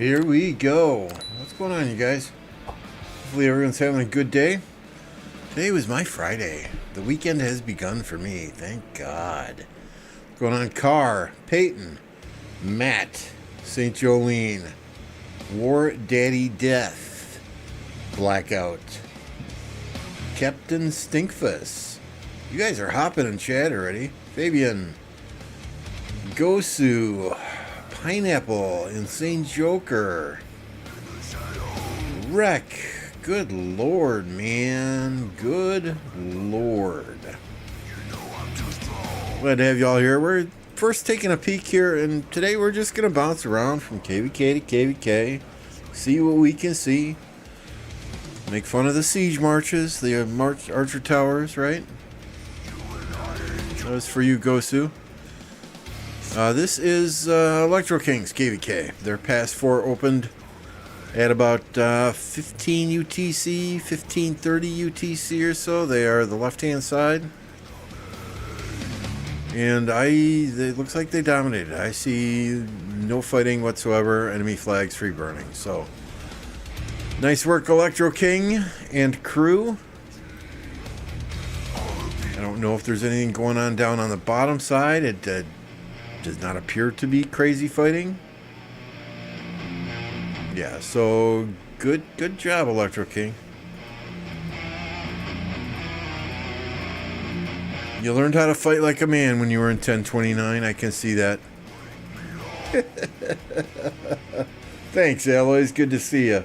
Here we go. What's going on, you guys? Hopefully everyone's having a good day. Today was my Friday. The weekend has begun for me. Thank God. What's going on, Carr, Peyton, Matt, St. Jolene, War Daddy Death, Blackout, Captain Stinkfuss. You guys are hopping in chat already. Fabian, Gosu, Pineapple, Insane Joker, Wreck. Good Lord, man. Good Lord. Glad to have y'all here. We're first taking a peek here, and today we're just going to bounce around from KvK to KvK, see what we can see, make fun of the siege marches, the archer towers, right? That was for you, Gosu. This is Electro Kings KvK. Their Pass 4 opened at about 15 UTC, 1530 UTC or so. They are the left-hand side. And it looks like they dominated. I see no fighting whatsoever. Enemy flags free burning. So, nice work, Electro King and crew. I don't know if there's anything going on down on the bottom side. It does not appear to be crazy fighting. Yeah, so good job, Electro King. You learned how to fight like a man when you were in 1029. I can see that. Thanks, Alloys. Good to see you.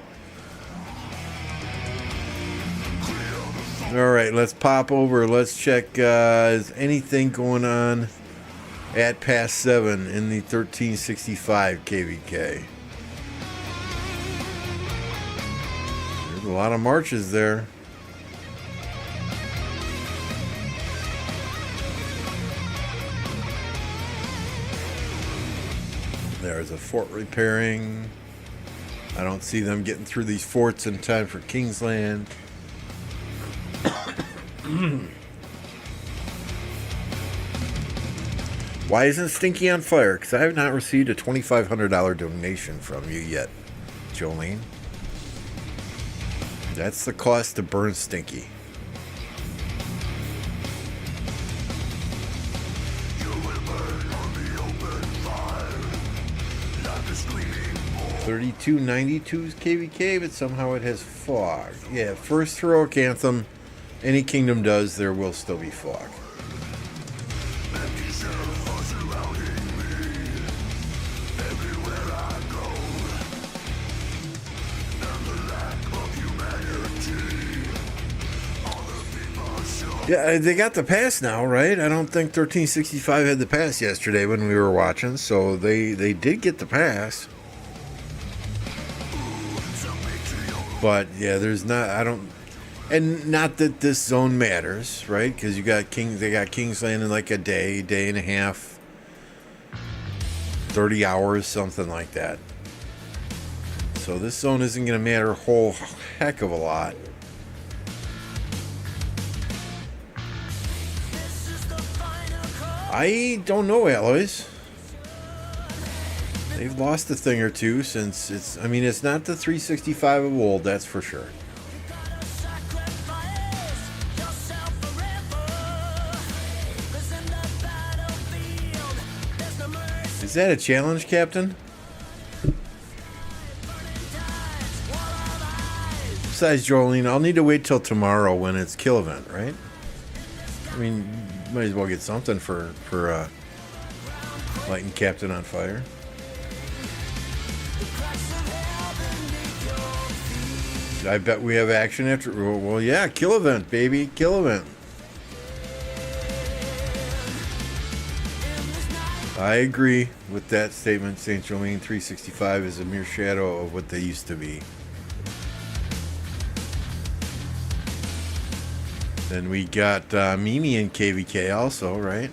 All right, let's pop over. Let's check. Is anything going on at Pass 7 in the 1365 KvK? There's a lot of marches there. There's a fort repairing. I don't see them getting through these forts in time for Kingsland. Why isn't Stinky on fire? Because I have not received a $2,500 donation from you yet, Jolene. That's the cost to burn Stinky. $32.92's KvK, but somehow it has fog. Yeah, first heroic anthem, any kingdom does, there will still be fog. Yeah, they got the pass now, right? I don't think 1365 had the pass yesterday when we were watching, so they did get the pass. But yeah, there's not. I don't, and not that this zone matters, right? Because you got they got Kingsland in like a day and a half, 30 hours, something like that. So this zone isn't going to matter a whole heck of a lot. I don't know, Alloys. They've lost a thing or two since it's not the 365 of old, that's for sure. Is that a challenge, Captain? Besides, Jolene, I'll need to wait till tomorrow when it's kill event, right? I mean, might as well get something for lighting Captain on fire. I bet we have action after. Well, yeah, kill event, baby, kill event. I agree with that statement. St. Jolene 365 is a mere shadow of what they used to be. Then we got Mimi and KvK also, right?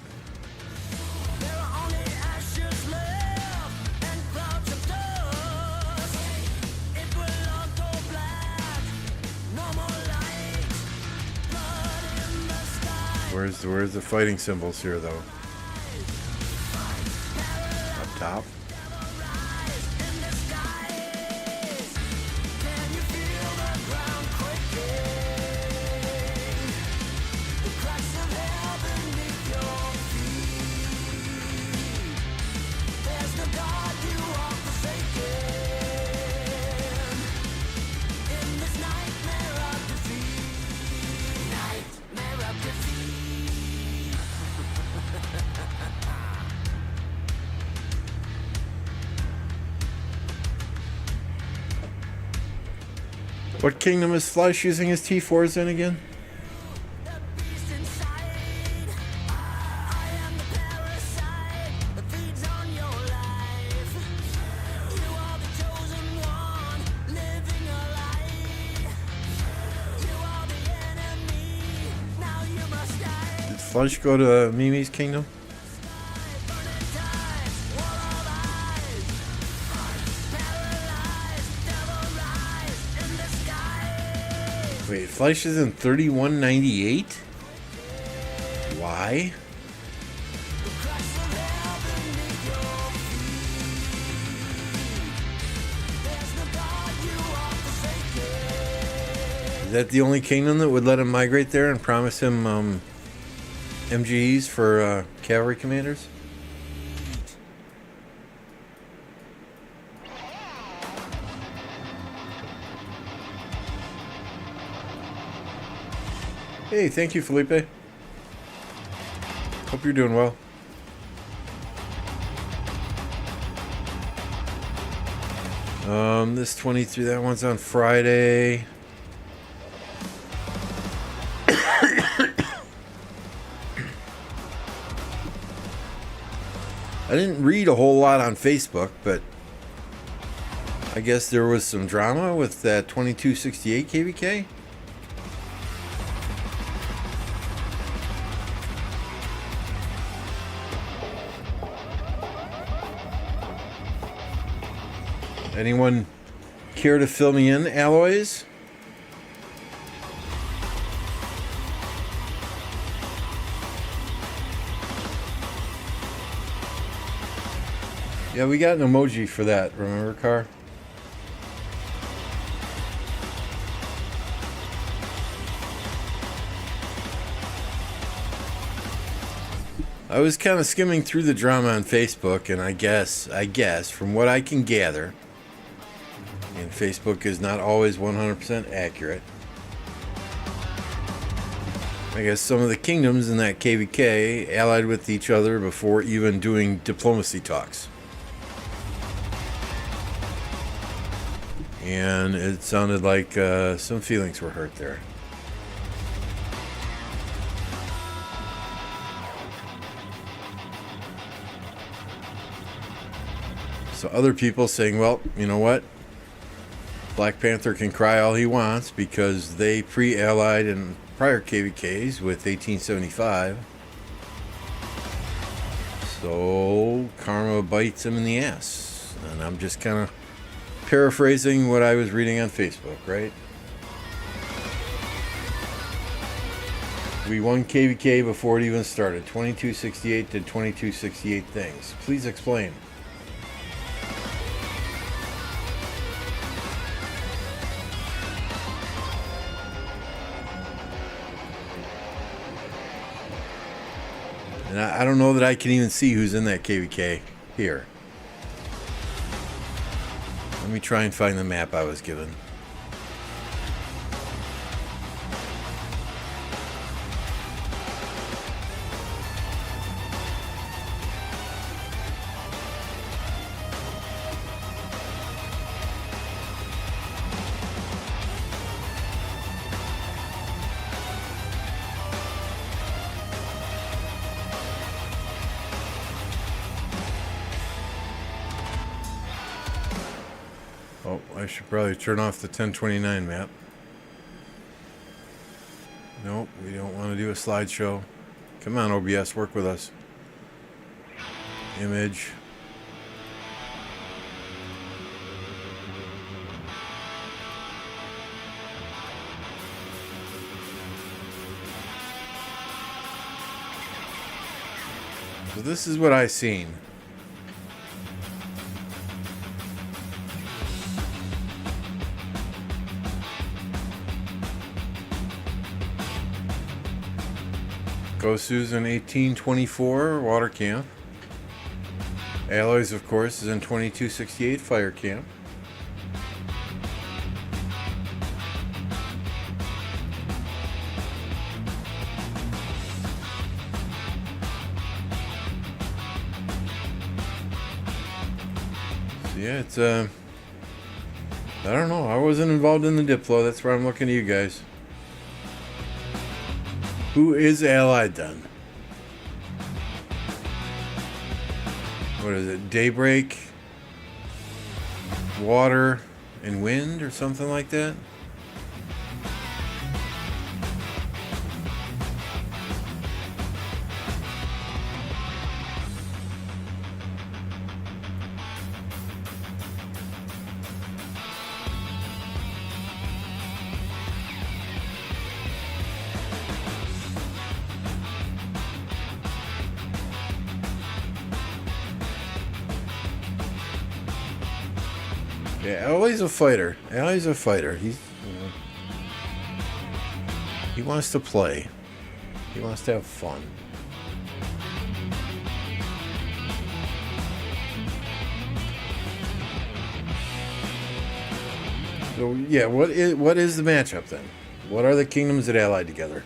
Where's the fighting symbols here, though? Up top. What kingdom is Flush using his T4s in again? Did Flush go to Mimi's kingdom? Wait, Fleisch is in 3198? Why? Is that the only kingdom that would let him migrate there and promise him MGEs for cavalry commanders? Hey, thank you, Felipe. Hope you're doing well. This 23, that one's on Friday. I didn't read a whole lot on Facebook, but I guess there was some drama with that 2268 KvK. Anyone care to fill me in, Alloys? Yeah, we got an emoji for that, remember, Car? I was kind of skimming through the drama on Facebook, and I guess, from what I can gather, and Facebook is not always 100% accurate, I guess some of the kingdoms in that KvK allied with each other before even doing diplomacy talks. And it sounded like some feelings were hurt there. So other people saying, well, you know what? Black Panther can cry all he wants because they pre-allied in prior KvKs with 1875. So karma bites him in the ass. And I'm just kind of paraphrasing what I was reading on Facebook, right? We won KvK before it even started. 2268 did 2268 things. Please explain. And I don't know that I can even see who's in that KvK here. Let me try and find the map I was given. Oh, I should probably turn off the 1029 map. Nope, we don't want to do a slideshow. Come on, OBS, work with us. Image. So this is what I seen. Gosu's in 1824 Water Camp. Alloys, of course, is in 2268 Fire Camp. So yeah, it's I don't know. I wasn't involved in the Diplo. That's why I'm looking to you guys. Who is allied then? What is it? Daybreak, water, and wind, or something like that? Yeah, Ellie's a fighter. Ellie's a fighter. He wants to play. He wants to have fun. So yeah, what is the matchup then? What are the kingdoms that allied together?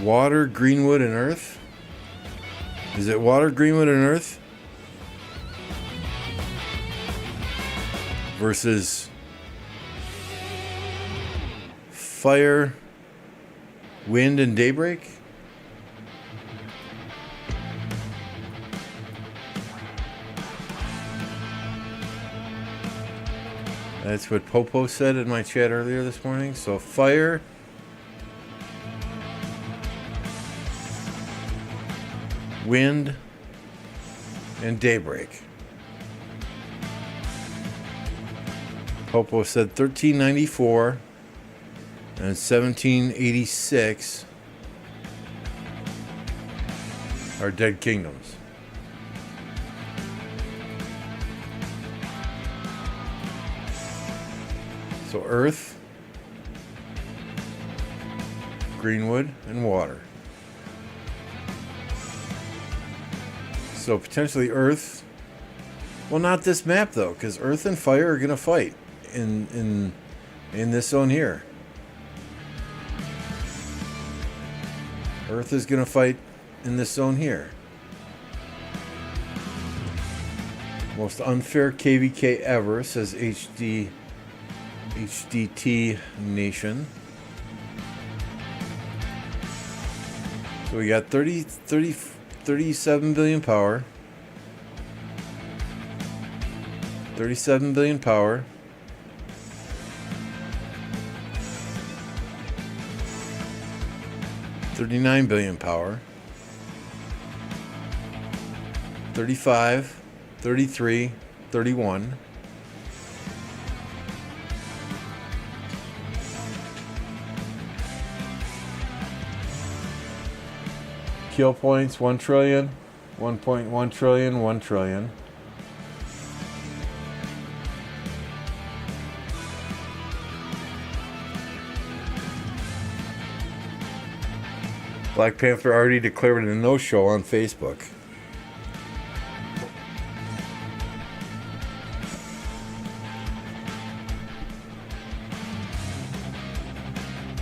Water, Greenwood, and Earth? Is it Water, Greenwood, and Earth? Versus Fire, Wind, and Daybreak? That's what Popo said in my chat earlier this morning. So Fire, Wind, and Daybreak. Popo said 1394 and 1786 are dead kingdoms. So Earth, Greenwood, and Water. So potentially Earth. Well, not this map though, because Earth and Fire are gonna fight in this zone here. Earth is gonna fight in this zone here. Most unfair KVK ever, says HDT Nation. So we got 37 billion power. 37 billion power. $39 billion power. 35, 33, 31. Kill points 1 trillion, 1.1 trillion, 1 trillion. Black Panther already declared it a no-show on Facebook.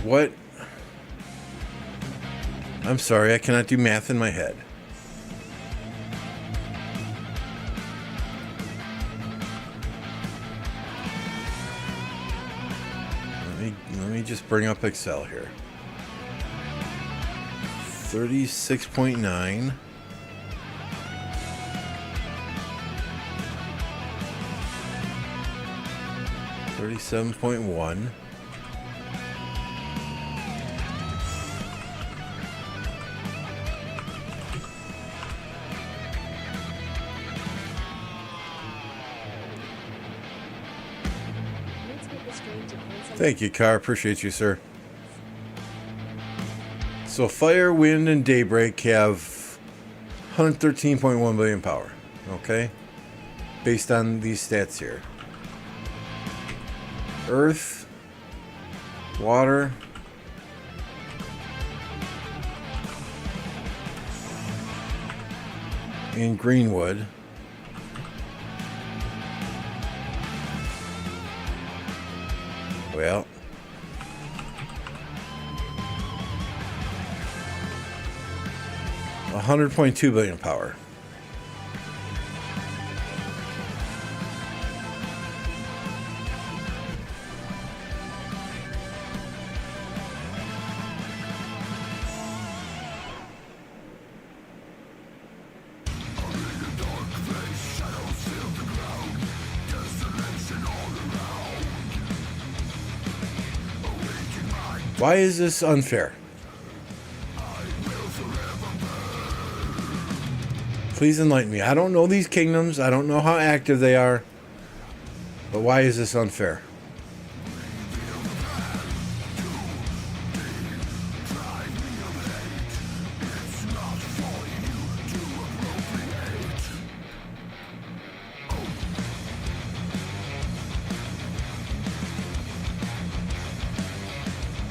What? I'm sorry, I cannot do math in my head. Let me just bring up Excel here. 36.9. 37.1. Thank you, Car. Appreciate you, sir. So Fire, Wind, and Daybreak have 113.1 billion power. Okay? Based on these stats here. Earth, Water, and Greenwood 100.2 billion power. Why is this unfair? Please enlighten me. I don't know these kingdoms. I don't know how active they are. But why is this unfair?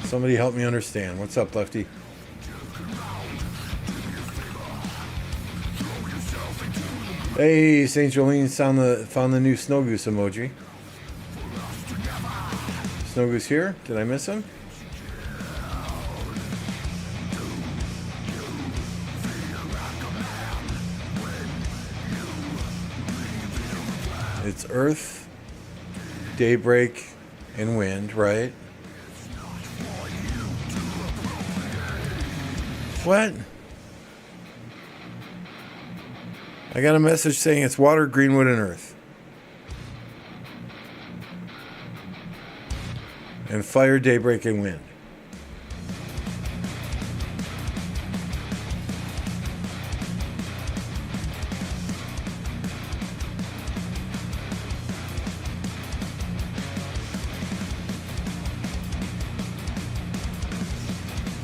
Somebody help me understand. What's up, Lefty? Hey, St. Jolene found the new snow goose emoji. Snow goose here? Did I miss him? It's Earth, Daybreak, and Wind, right? What? I got a message saying it's Water, Greenwood, and Earth. And Fire, Daybreak, and Wind.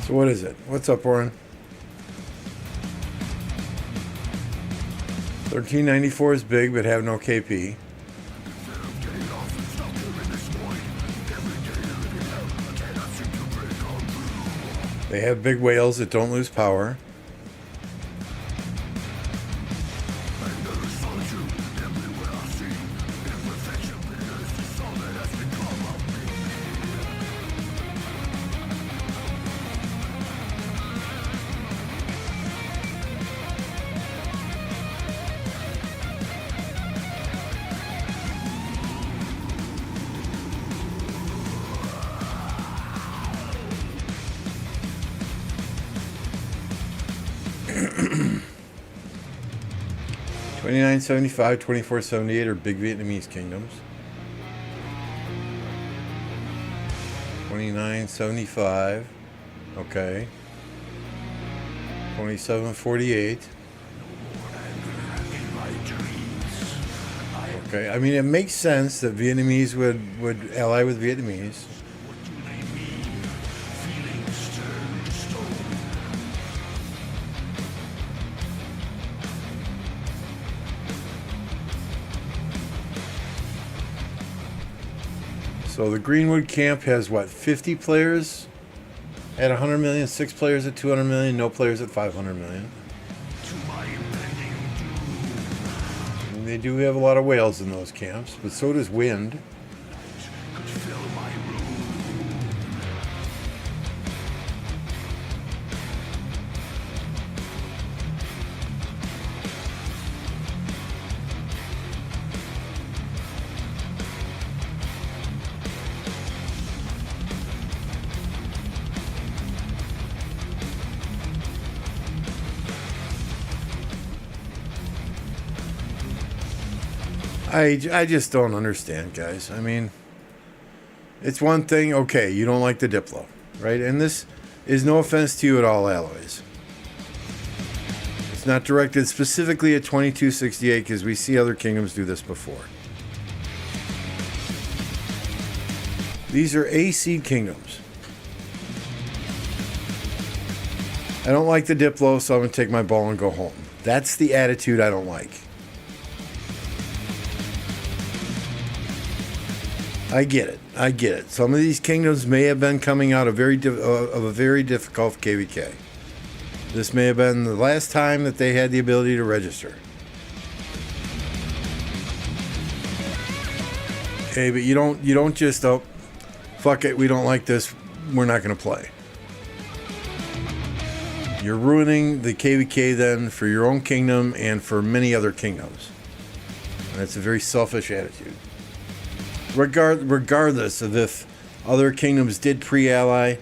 So what is it? What's up, Warren? 1394 is big, but have no KP. They have big whales that don't lose power. $29.75, $24.78 are big Vietnamese kingdoms. $29.75, okay. $27.48. Okay, I mean it makes sense that Vietnamese would ally with Vietnamese. So the Greenwood camp has what, 50 players at 100 million, 6 players at 200 million, no players at 500 million. And they do have a lot of whales in those camps, but so does Wind. I just don't understand, guys. I mean, it's one thing, okay, you don't like the Diplo, right? And this is no offense to you at all, alloys. It's not directed specifically at 2268 because we see other kingdoms do this before. These are A-seed kingdoms. I don't like the Diplo, so I'm going to take my ball and go home. That's the attitude I don't like. I get it. Some of these kingdoms may have been coming out of a very difficult KvK. This may have been the last time that they had the ability to register. Hey, but you don't just fuck it, we don't like this, we're not going to play. You're ruining the KvK then for your own kingdom and for many other kingdoms. And that's a very selfish attitude. Regardless of if other kingdoms did pre-ally,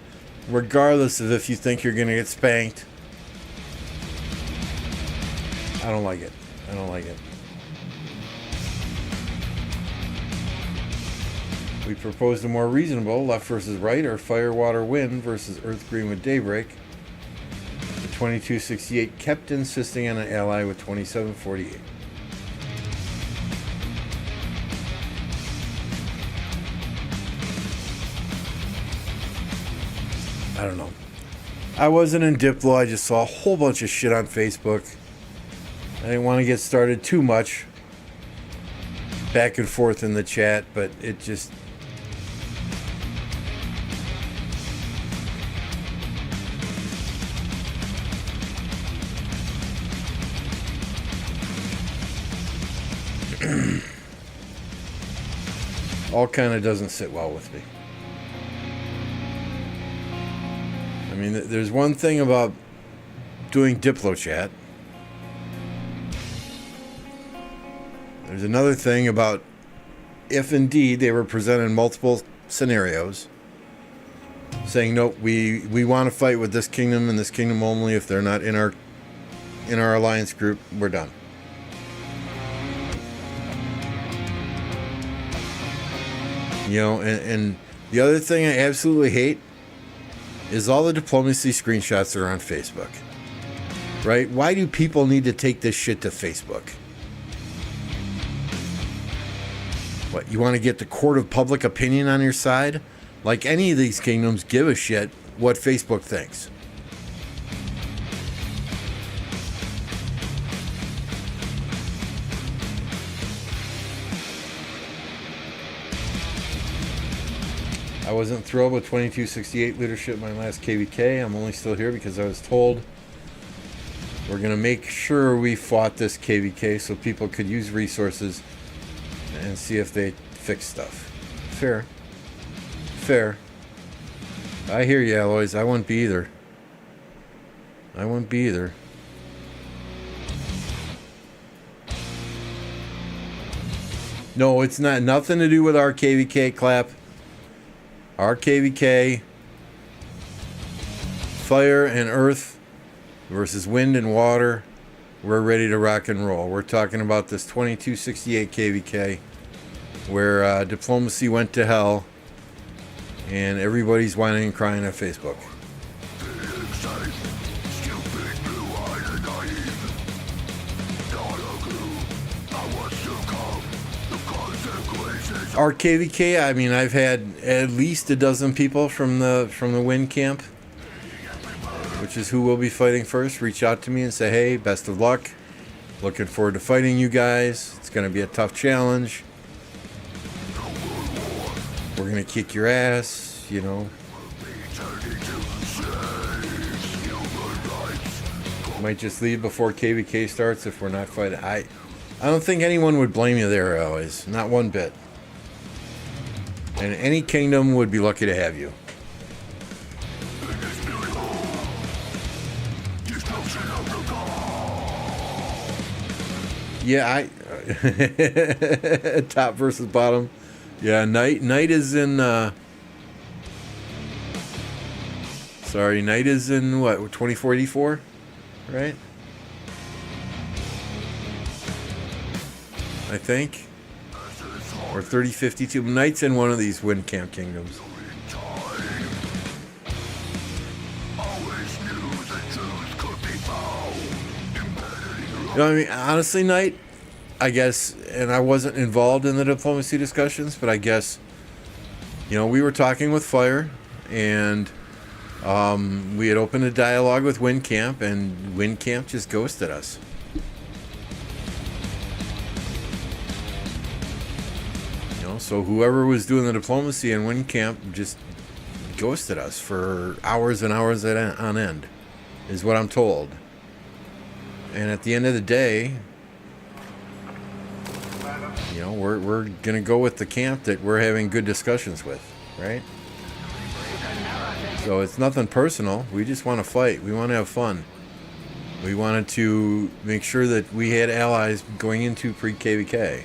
regardless of if you think you're going to get spanked, I don't like it. I don't like it. We proposed a more reasonable left versus right, or fire, water, wind versus earth, green with daybreak. The 2268 kept insisting on an ally with 2748. I don't know. I wasn't in Diplo. I just saw a whole bunch of shit on Facebook. I didn't want to get started too much back and forth in the chat, but it just... all kind of doesn't sit well with me. I mean, there's one thing about doing Diplo chat. There's another thing about if indeed they were presented multiple scenarios saying, nope, we want to fight with this kingdom and this kingdom only. If they're not in our alliance group, we're done. You know, and the other thing I absolutely hate is all the diplomacy screenshots that are on Facebook. Right? Why do people need to take this shit to Facebook? What, you want to get the court of public opinion on your side? Like any of these kingdoms give a shit what Facebook thinks. I wasn't thrilled with 2268 leadership in my last KvK. I'm only still here because I was told we're going to make sure we fought this KvK so people could use resources and see if they fix stuff. Fair. Fair. I hear you, Alloys. I wouldn't be either. I wouldn't be either. No, it's not. Nothing to do with our KvK, Clap. Our KvK, fire and earth versus wind and water, we're ready to rock and roll. We're talking about this 2268 KvK where diplomacy went to hell and everybody's whining and crying on Facebook. Our KvK, I mean, I've had at least a dozen people from the Wind Camp, which is who we'll be fighting first, reach out to me and say, hey, best of luck. Looking forward to fighting you guys. It's going to be a tough challenge. We're going to kick your ass, you know. Might just leave before KvK starts if we're not fighting. I don't think anyone would blame you there, always. Not one bit. And any kingdom would be lucky to have you. Yeah, top versus bottom. Yeah, Knight is in sorry, Knight is in what, 2484? Right? I think. Or 3052. Knight's in one of these Wind Camp kingdoms. You know what I mean? Honestly, Knight, I guess, and I wasn't involved in the diplomacy discussions, but I guess, you know, we were talking with Fire, and we had opened a dialogue with Wind Camp, and Wind Camp just ghosted us. So whoever was doing the diplomacy in Wind Camp just ghosted us for hours and hours on end, is what I'm told. And at the end of the day, you know, we're gonna go with the camp that we're having good discussions with, right? So it's nothing personal. We just want to fight. We want to have fun. We wanted to make sure that we had allies going into pre-KVK.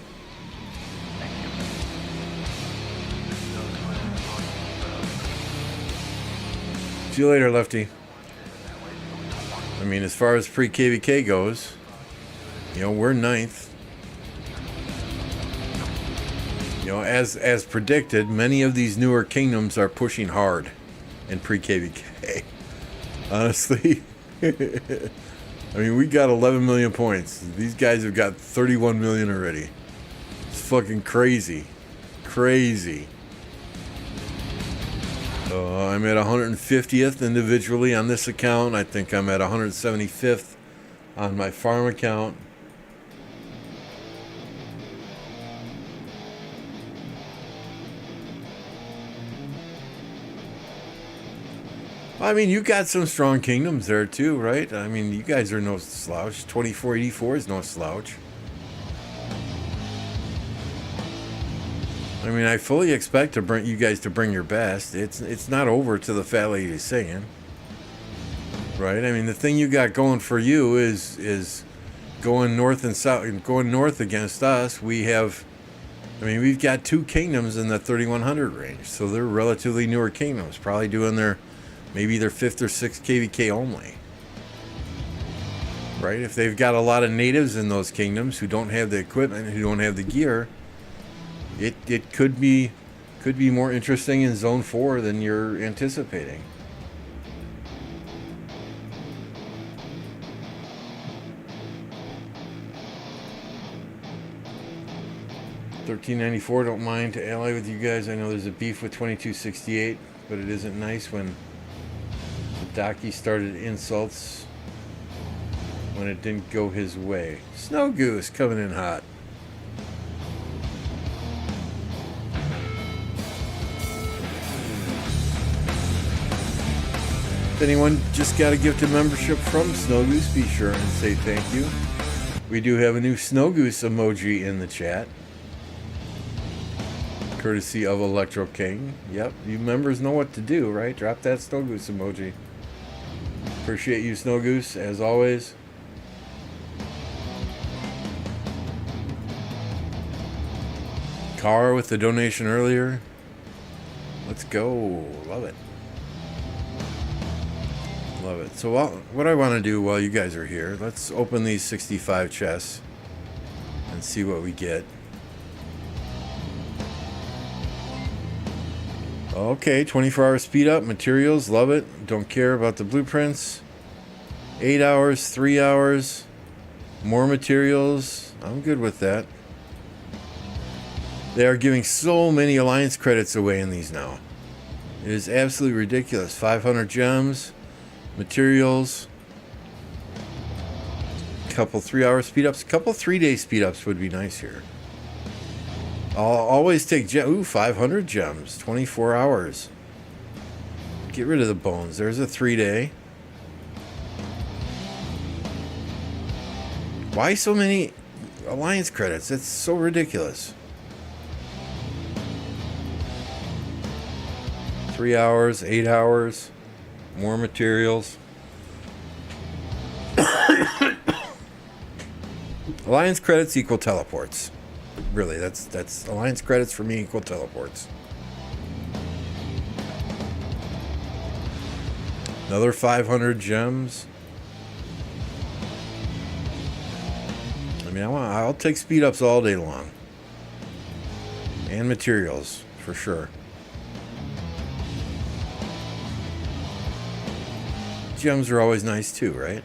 See you later, Lefty. I mean, as far as pre-KVK goes, you know, we're 9th. You know, as predicted, many of these newer kingdoms are pushing hard in pre-KVK. Honestly. I mean, we got 11 million points. These guys have got 31 million already. It's fucking crazy. Crazy. I'm at 150th individually on this account. I think I'm at 175th on my farm account. I mean, you got some strong kingdoms there too, right? I mean, you guys are no slouch. 2484 is no slouch. I mean, I fully expect to bring you guys to bring your best. It's not over till the fat lady's singing, right? I mean, the thing you got going for you is going north and south, and going north against us. We've got 2 kingdoms in the 3100 range, so they're relatively newer kingdoms, probably doing maybe their 5th or 6th KVK only, right? If they've got a lot of natives in those kingdoms who don't have the equipment, who don't have the gear, it could be more interesting in Zone 4 than you're anticipating. $13.94. Don't mind to ally with you guys. I know there's a beef with 2268, but it isn't nice when the Daki started insults when it didn't go his way. Snow Goose coming in hot. If anyone just got a gift of membership from Snow Goose, be sure and say thank you. We do have a new Snow Goose emoji in the chat, courtesy of Electro King. Yep, you members know what to do, right? Drop that Snow Goose emoji. Appreciate you, Snow Goose, as always. Car with the donation earlier. Let's go. Love it. Love it. So what I want to do while you guys are here, let's open these 65 chests and see what we get. Okay, 24-hour speed up, materials, love it. Don't care about the blueprints. 8 hours, 3 hours, more materials. I'm good with that. They are giving so many alliance credits away in these now. It is absolutely ridiculous. 500 gems. Materials, couple 3-hour speed ups, couple 3-day speed ups would be nice here. I'll always take 500 gems, 24 hours. Get rid of the bones. There's a 3-day. Why so many alliance credits? That's so ridiculous. 3 hours, 8 hours. More materials. Alliance credits equal teleports. Really, that's alliance credits for me equal teleports. Another 500 gems. I mean, I'll take speed ups all day long. And materials, for sure. Gems are always nice too, right?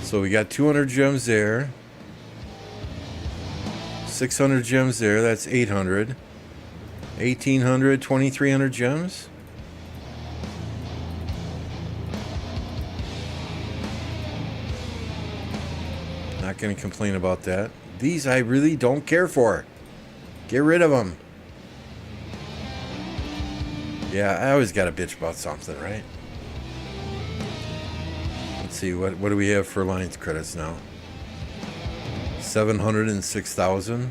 So we got 200 gems there, 600 gems there, that's 800, 1800, 2300 gems. Not going to complain about that. These I really don't care for. Get rid of them. Yeah, I always got to bitch about something, right? Let's see, what do we have for alliance credits now? 706,000.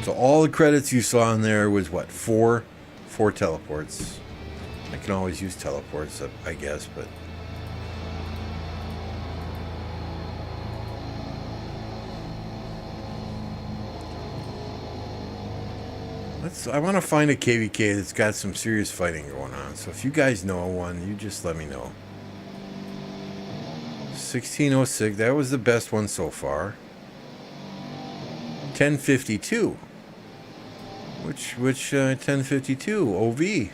So all the credits you saw in there was what? Four teleports. I can always use teleports, I guess, but I want to find a KvK that's got some serious fighting going on. So if you guys know one, you just let me know. 1606, that was the best one so far. 1052. Which 1052? OV.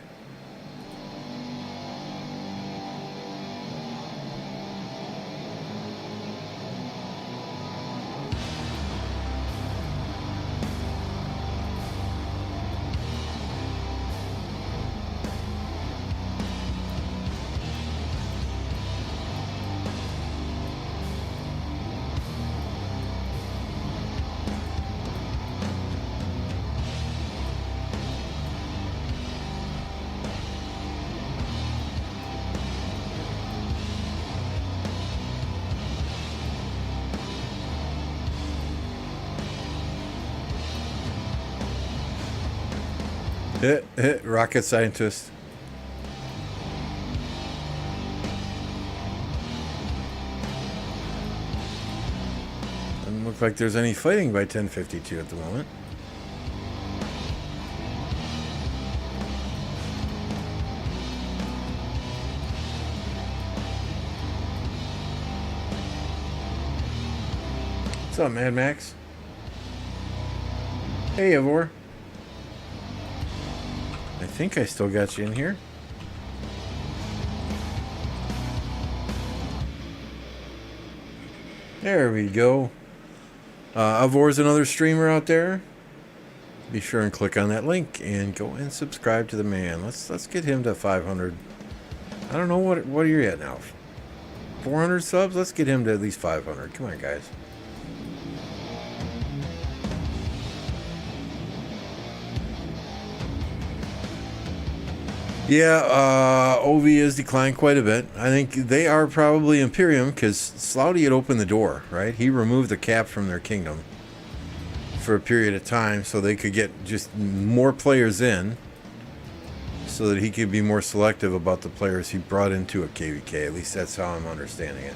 Rocket scientist. Doesn't look like there's any fighting by 1052 at the moment. What's up, Mad Max? Hey, Ivor. I think I still got you in here. There we go. Ivor's another streamer out there. Be sure and click on that link and go and subscribe to the man. Let's get him to 500. I don't know what are you at now? 400 subs? Let's get him to at least 500. Come on, guys. Yeah, OV has declined quite a bit. I think they are probably Imperium because Slouty had opened the door, right? He removed the cap from their kingdom for a period of time so they could get just more players in so that he could be more selective about the players he brought into a KvK. At least that's how I'm understanding it.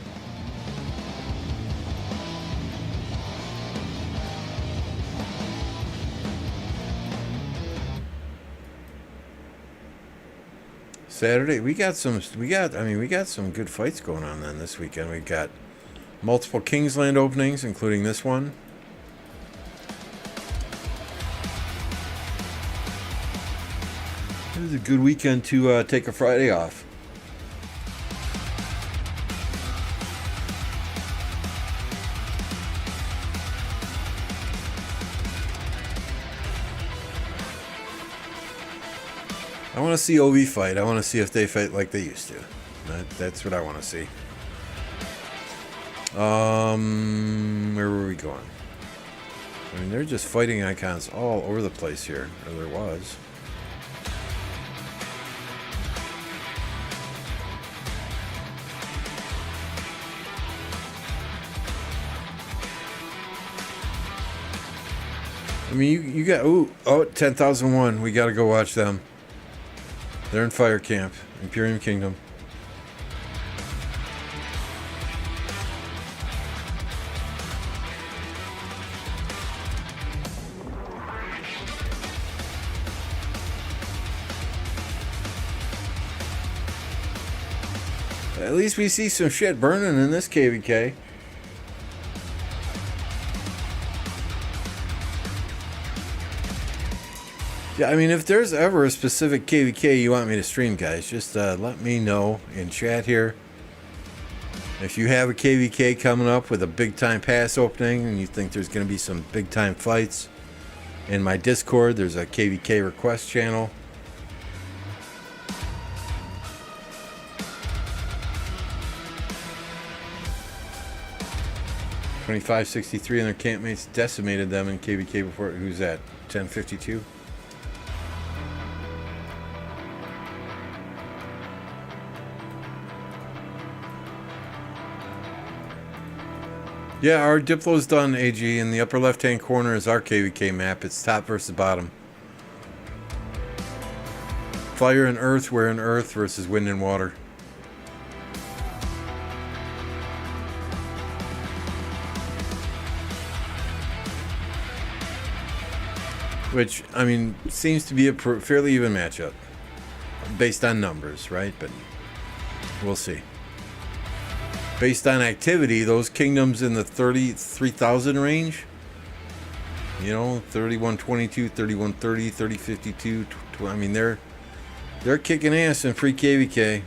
Saturday, we got some good fights going on then this weekend. We got multiple Kingsland openings, including this one. It was a good weekend to take a Friday off. I want to see OV fight. I want to see if they fight like they used to. That's what I want to see. Where were we going? I mean, they're just fighting icons all over the place here. Or there was. I mean, you got... Oh, 10,001. We got to go watch them. They're in Fire Camp, Imperium Kingdom. At least we see some shit burning in this KvK. Yeah, I mean, if there's ever a specific KvK you want me to stream, guys, just let me know in chat here. If you have a KvK coming up with a big-time pass opening and you think there's going to be some big-time fights, in my Discord, there's a KvK request channel. $25.63 and their campmates decimated them in KvK before. Who's that? 1052? Yeah, our Diplo's done, AG. In the upper left-hand corner is our KvK map. It's top versus bottom. Fire and earth, we're in earth versus wind and water. Which, I mean, seems to be a fairly even matchup. Based on numbers, right? But we'll see. Based on activity, those kingdoms in the 33,000 range, you know, 3122, 3130, 3052, I mean, they're kicking ass in Pre-KVK.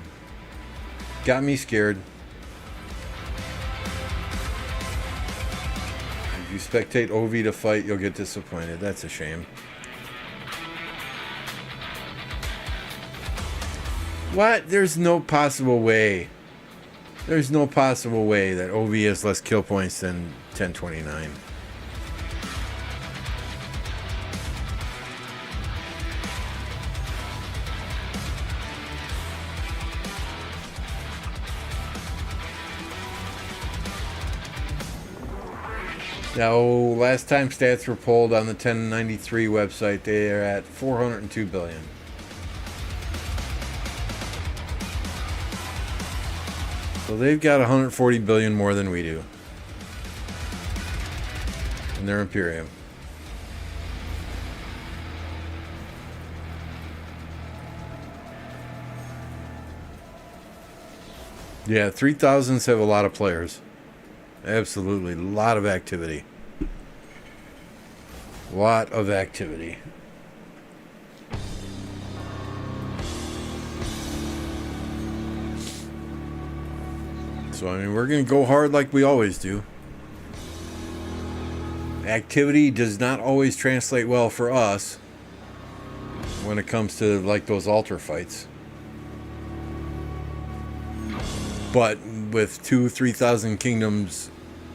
Got me scared. If you spectate OV to fight, you'll get disappointed. That's a shame. What? There's no possible way. There's no possible way that OV has less kill points than 1029. Now, last time stats were pulled on the 1093 website, they are at 402 billion. So they've got 140 billion more than we do in their Imperium. Yeah, 3000s have a lot of players. Absolutely, a lot of activity. Lot of activity. So, I mean, we're going to go hard like we always do. Activity does not always translate well for us when it comes to, like, those altar fights. But with 2,000-3,000 kingdoms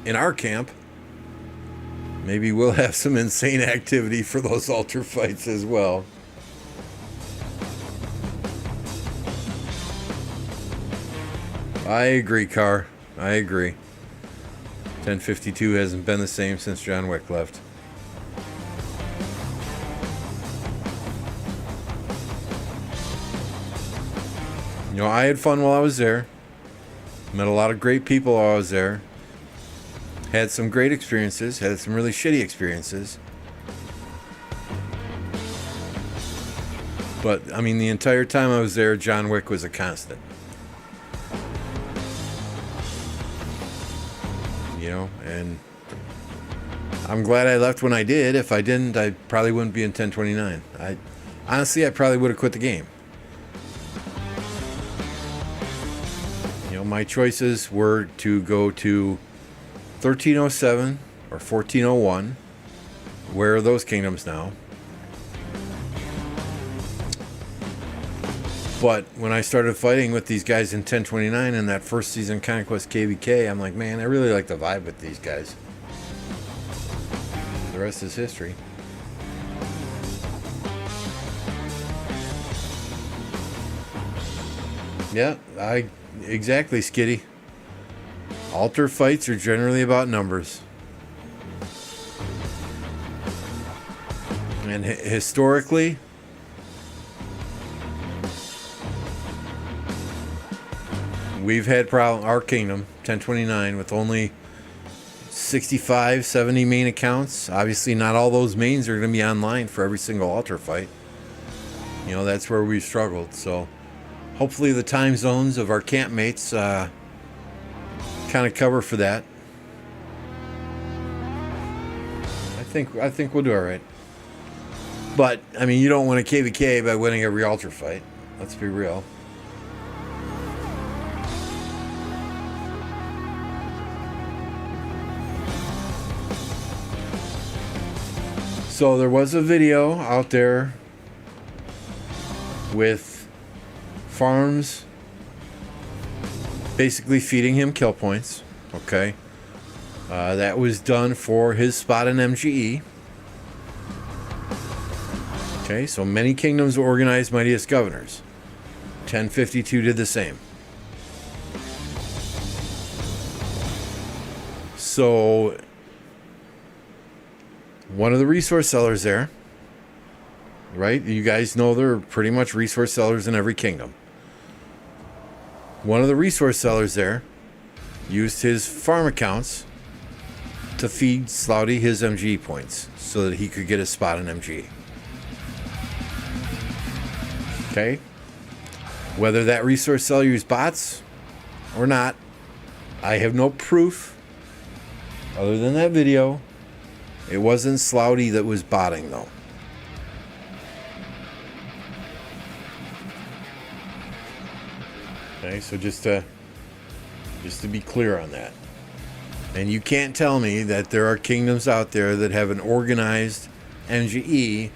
in our camp, maybe we'll have some insane activity for those altar fights as well. I agree, Carr. I agree. 1052 hasn't been the same since John Wick left. You know, I had fun while I was there. Met a lot of great people while I was there. Had some great experiences. Had some really shitty experiences. But, I mean, the entire time I was there, John Wick was a constant. You know, and I'm glad I left when I did. If I didn't, I probably wouldn't be in 1029. Honestly, I probably would have quit the game. You know, my choices were to go to 1307 or 1401. Where are those kingdoms now? But when I started fighting with these guys in 1029 in that first season Conquest KvK, I'm like, man, I really like the vibe with these guys. The rest is history. Yeah, exactly, Skitty. Altar fights are generally about numbers. And historically, we've had our kingdom, 1029, with only 65, 70 main accounts. Obviously, not all those mains are going to be online for every single altar fight. You know, that's where we've struggled. So, hopefully the time zones of our campmates kind of cover for that. I think we'll do all right. But, I mean, you don't win a KvK by winning every altar fight. Let's be real. So there was a video out there with farms basically feeding him kill points. Okay. That was done for his spot in MGE. Okay, so many kingdoms organized mightiest governors. 1052 did the same. So one of the resource sellers there, right? You guys know there are pretty much resource sellers in every kingdom. One of the resource sellers there used his farm accounts to feed Slouty his MG points so that he could get a spot in MG. Okay? Whether that resource seller used bots or not, I have no proof other than that video. It wasn't Slouty that was botting, though. Okay, so just to be clear on that. And you can't tell me that there are kingdoms out there that have an organized MGE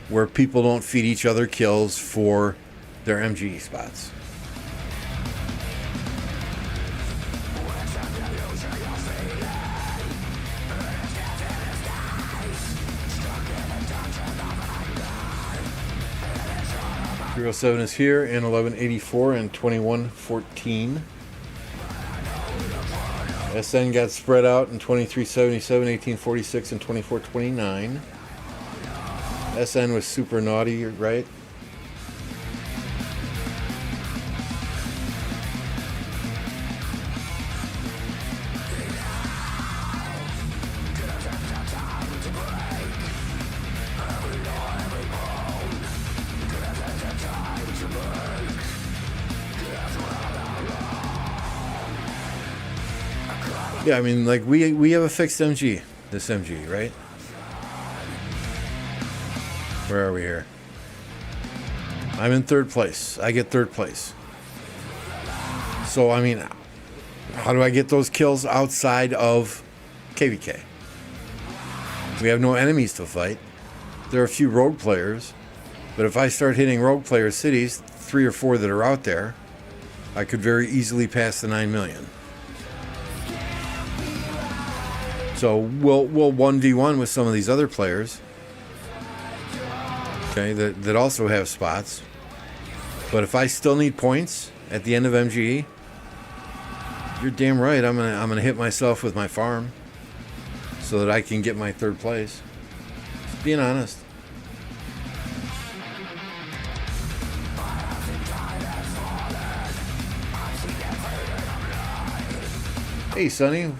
where people don't feed each other kills for their MGE spots. .07 is here, and 1184 and 2114. SN got spread out in 2377, 1846, and 2429. SN was super naughty, right? Yeah, I mean, like, we have a fixed MG, this MG, right? Where are we here? I'm in third place. I get third place. So, I mean, how do I get those kills outside of KvK? We have no enemies to fight. There are a few rogue players. But if I start hitting rogue player cities, 3 or 4 that are out there, I could very easily pass the 9 million. So we'll 1v1 with some of these other players, okay, that also have spots. But if I still need points at the end of MGE, you're damn right I'm gonna hit myself with my farm so that I can get my third place. Just being honest. Hey, Sonny.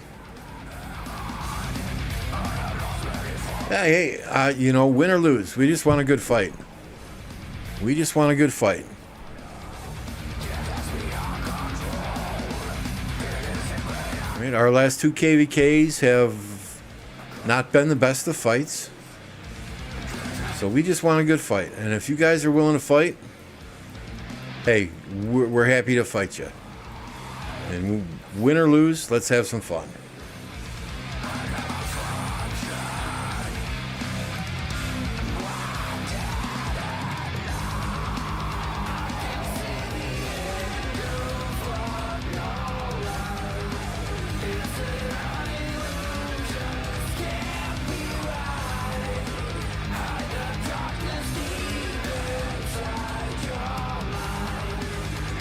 Hey, you know, win or lose, we just want a good fight. We just want a good fight. Right, our last 2 KvKs have not been the best of fights. So we just want a good fight. And if you guys are willing to fight, hey, we're happy to fight you. And win or lose, let's have some fun.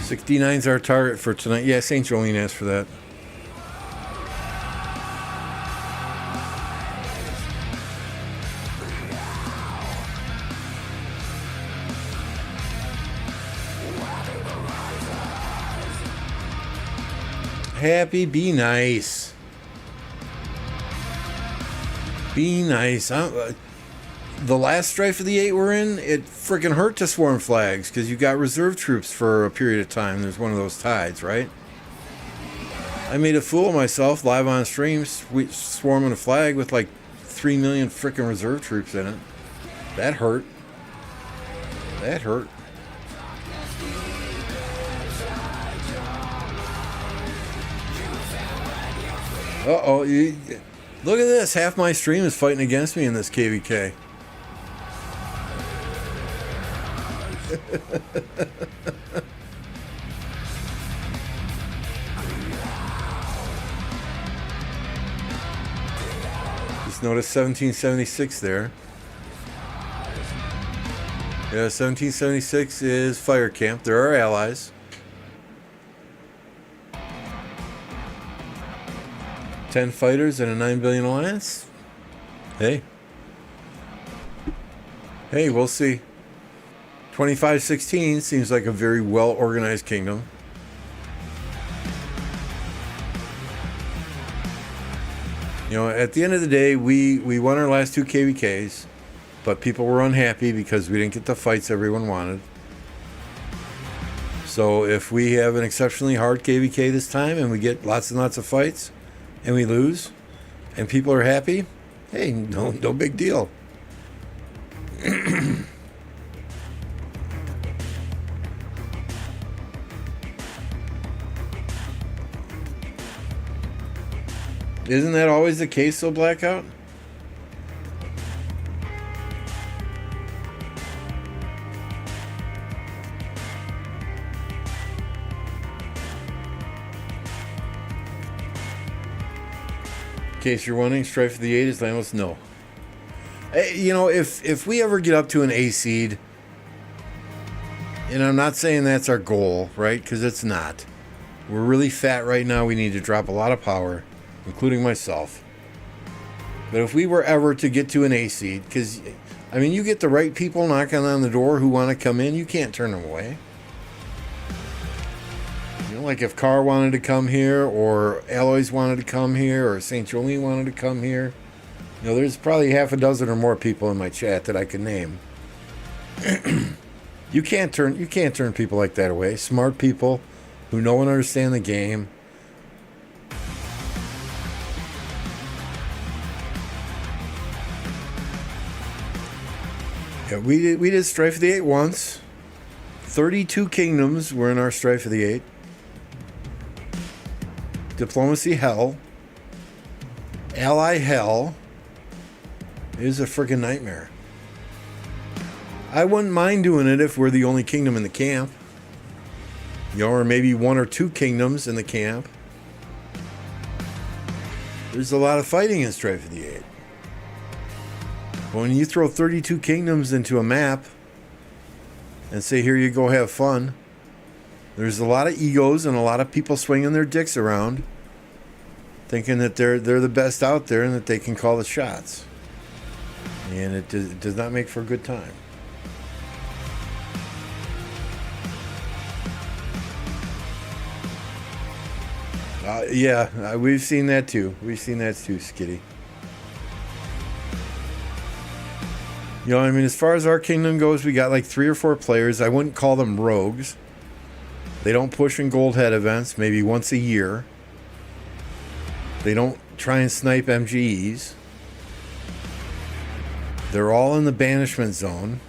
$69's our target for tonight. Yeah, St. Jolene asked for that. Happy, be nice. Be nice. The last Strife of the 8 we're in, it freaking hurt to swarm flags because you got reserve troops for a period of time. There's one of those tides, right? I made a fool of myself live on stream, swarming a flag with like 3 million freaking reserve troops in it. That hurt. That hurt. Uh-oh. Look at this. Half my stream is fighting against me in this KvK. Just notice 1776 there. Yeah, 1776 is fire camp. There are allies. 10 fighters and a 9 billion alliance? Hey, we'll see. 2516 seems like a very well organized kingdom. You know, at the end of the day, we won our last 2 KvKs, but people were unhappy because we didn't get the fights everyone wanted. So if we have an exceptionally hard KvK this time and we get lots and lots of fights and we lose and people are happy, hey, no big deal. Isn't that always the case, though, Blackout? In case you're wondering, Strife of the 8 is landless? No. You know, if we ever get up to an A seed, and I'm not saying that's our goal, right? Because it's not. We're really fat right now. We need to drop a lot of power, including myself. But if we were ever to get to an A seed, because, I mean, you get the right people knocking on the door who want to come in, you can't turn them away. You know, like if Carr wanted to come here, or Alloys wanted to come here, or St. Jolene wanted to come here, you know, there's probably half a dozen or more people in my chat that I could name. You can't turn people like that away. Smart people who know and understand the game. Yeah, we did Strife of the 8 once. 32 kingdoms were in our Strife of the 8. Diplomacy hell. Ally hell. It is a freaking nightmare. I wouldn't mind doing it if we're the only kingdom in the camp. You know, or maybe 1 or 2 kingdoms in the camp. There's a lot of fighting in Strife of the 8. When you throw 32 kingdoms into a map and say, here you go, have fun, there's a lot of egos and a lot of people swinging their dicks around thinking that they're the best out there and that they can call the shots. And it does not make for a good time. Yeah, we've seen that too. We've seen that too, Skitty. You know, I mean, as far as our kingdom goes, we got like 3 or 4 players. I wouldn't call them rogues. They don't push in gold head events, maybe once a year. They don't try and snipe MGEs. They're all in the banishment zone.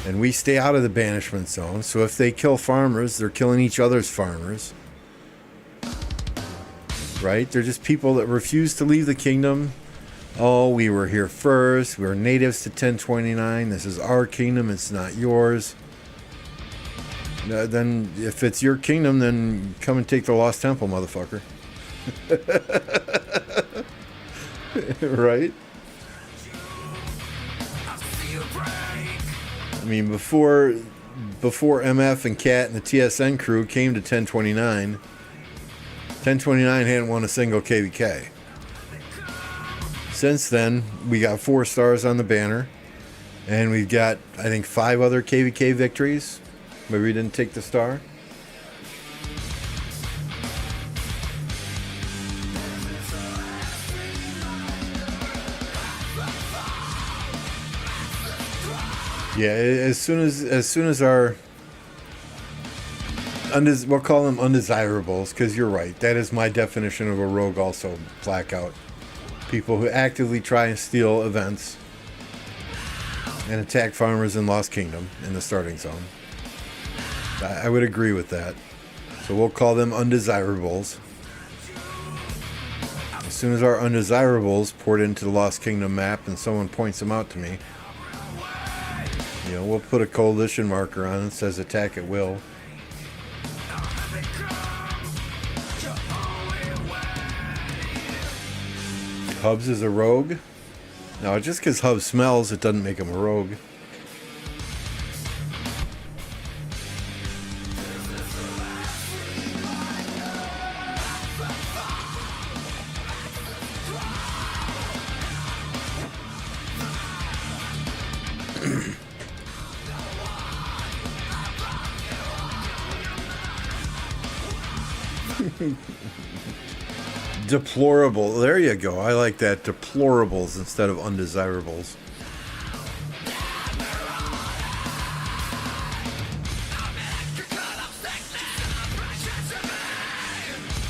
And we stay out of the banishment zone. So if they kill farmers, they're killing each other's farmers. Right? They're just people that refuse to leave the kingdom. Oh, we were here first. We were natives to 1029. This is our kingdom. It's not yours. Then, if it's your kingdom, then come and take the Lost Temple, motherfucker. Right? I mean, before MF and Cat and the TSN crew came to 1029, 1029 hadn't won a single KvK. Since then, we got 4 stars on the banner, and we've got, I think, 5 other KvK victories. Maybe we didn't take the star. Yeah, as soon as our we'll call them undesirables, because you're right. That is my definition of a rogue also, Blackout. People who actively try and steal events and attack farmers in Lost Kingdom in the starting zone. I would agree with that. So we'll call them undesirables. As soon as our undesirables port into the Lost Kingdom map and someone points them out to me, you know, we'll put a coalition marker on it that says attack at will. Hubs is a rogue. Now, just because Hubs smells, it doesn't make him a rogue. Deplorable. There you go. I like that. Deplorables instead of undesirables.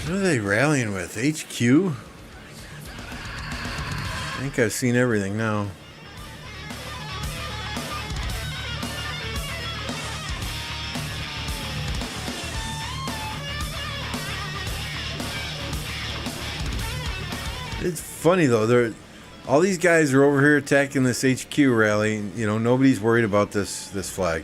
What are they rallying with? HQ? I think I've seen everything now. It's funny though. All these guys are over here attacking this HQ rally. You know, nobody's worried about this flag.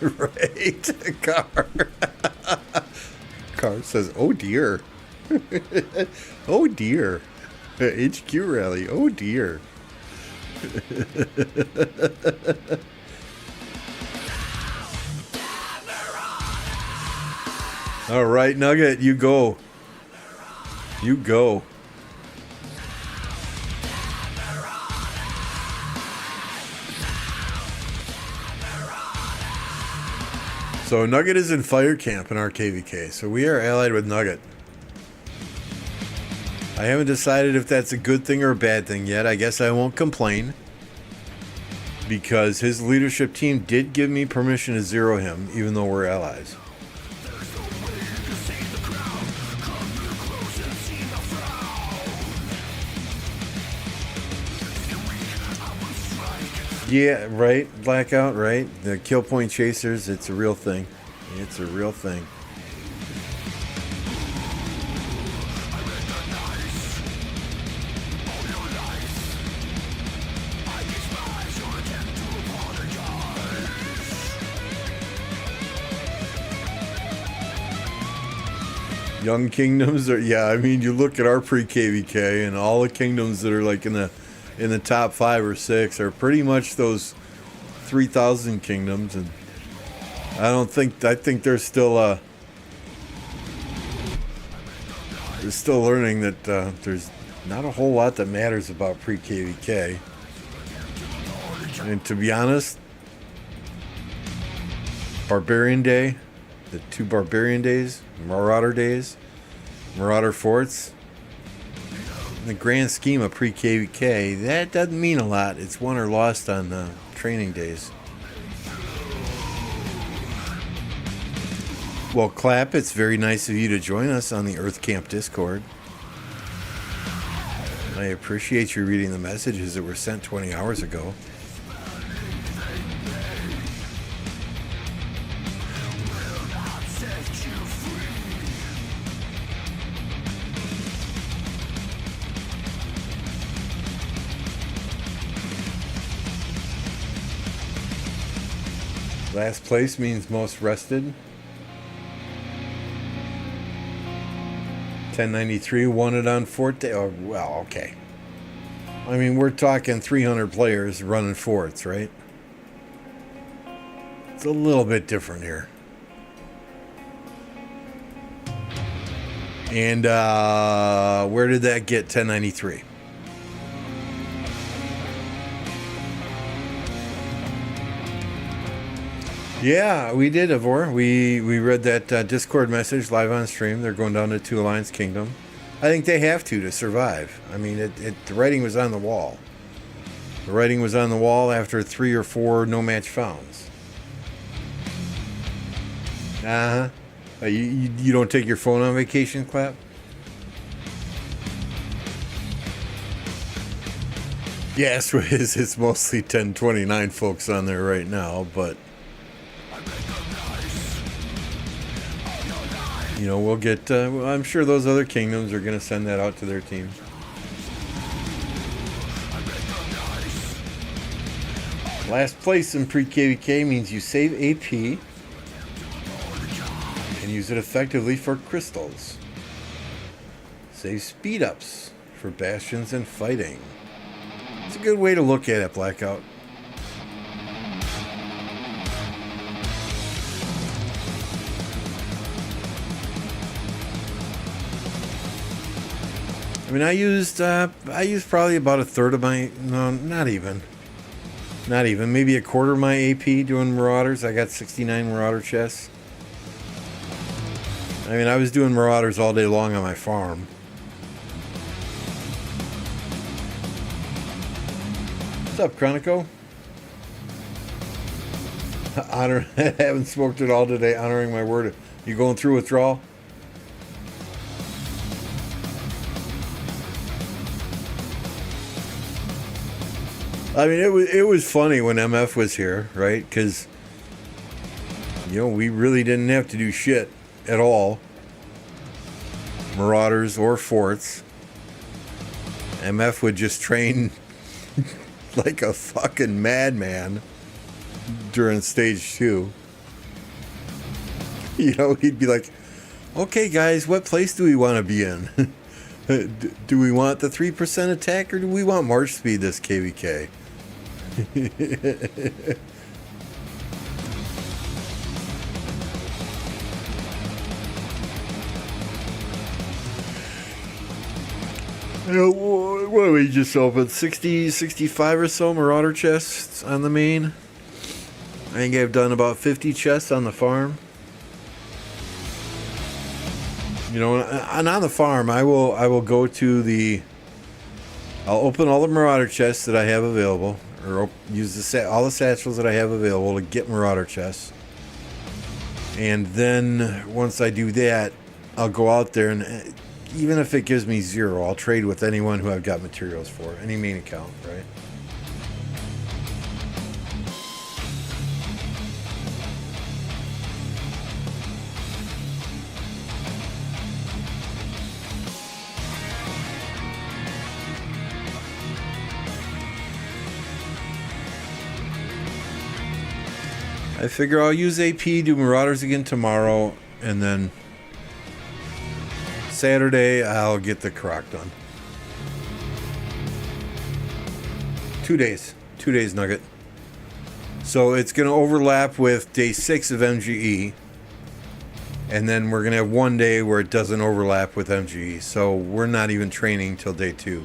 Right, Car says, "Oh dear, oh dear, HQ rally, oh dear." All right, Nugget, you go. You go. So Nugget is in fire camp in our KvK, so we are allied with Nugget. I haven't decided if that's a good thing or a bad thing yet. I guess I won't complain, because his leadership team did give me permission to zero him, even though we're allies. Yeah, right, Blackout, right? The kill point chasers, it's a real thing. It's a real thing. Young kingdoms are, yeah, I mean, you look at our pre-KVK and all the kingdoms that are like in the top 5 or 6 are pretty much those 3,000 kingdoms, and I think they're still learning that there's not a whole lot that matters about pre-KVK. And to be honest, Barbarian Day, the 2 Barbarian Days, Marauder Forts, in the grand scheme of pre-KVK, that doesn't mean a lot. It's won or lost on training days. Well, Clap, it's very nice of you to join us on the Earth Camp Discord. I appreciate you reading the messages that were sent 20 hours ago. Last place means most rested. 1093 won it on Fort Day. Oh, well, okay. I mean, we're talking 300 players running forts, right? It's a little bit different here. And where did that get 1093? Yeah, we did, Ivor. We read that Discord message live on stream. They're going down to 2 Alliance Kingdom. I think they have to survive. I mean, the writing was on the wall. The writing was on the wall after 3 or 4 no-match founds. Uh-huh. You don't take your phone on vacation, Clap? Yes, it's mostly 1029 folks on there right now, but you know, we'll get, I'm sure those other kingdoms are going to send that out to their teams. Last place in pre-KVK means you save AP and use it effectively for crystals. Save speed ups for bastions and fighting. It's a good way to look at it, Blackout. mean, I used probably about a third of my, no, not even, maybe a quarter of my AP doing Marauders. I got 69 Marauder chests. I mean, I was doing Marauders all day long on my farm. What's up, Chronico? Haven't smoked it all today, honoring my word. You going through withdrawal? I mean, it was funny when MF was here, right? Because, you know, we really didn't have to do shit at all. Marauders or forts. MF would just train like a fucking madman during stage 2. You know, he'd be like, okay guys, what place do we want to be in? Do we want the 3% attack or do we want March speed this KvK? What do we just opened? 60, 65 or so Marauder chests on the main. I think I've done about 50 chests on the farm. You know, and on the farm, I will go to the. I'll open all the Marauder chests that I have available, or use all the satchels that I have available to get Marauder chests. And then once I do that, I'll go out there and. Even if it gives me 0, I'll trade with anyone who I've got materials for. Any main account, right? I figure I'll use AP, do Marauders again tomorrow, and then Saturday, I'll get the Croc done. 2 days. 2 days, Nugget. So it's going to overlap with day 6 of MGE. And then we're going to have 1 day where it doesn't overlap with MGE. So we're not even training till day 2.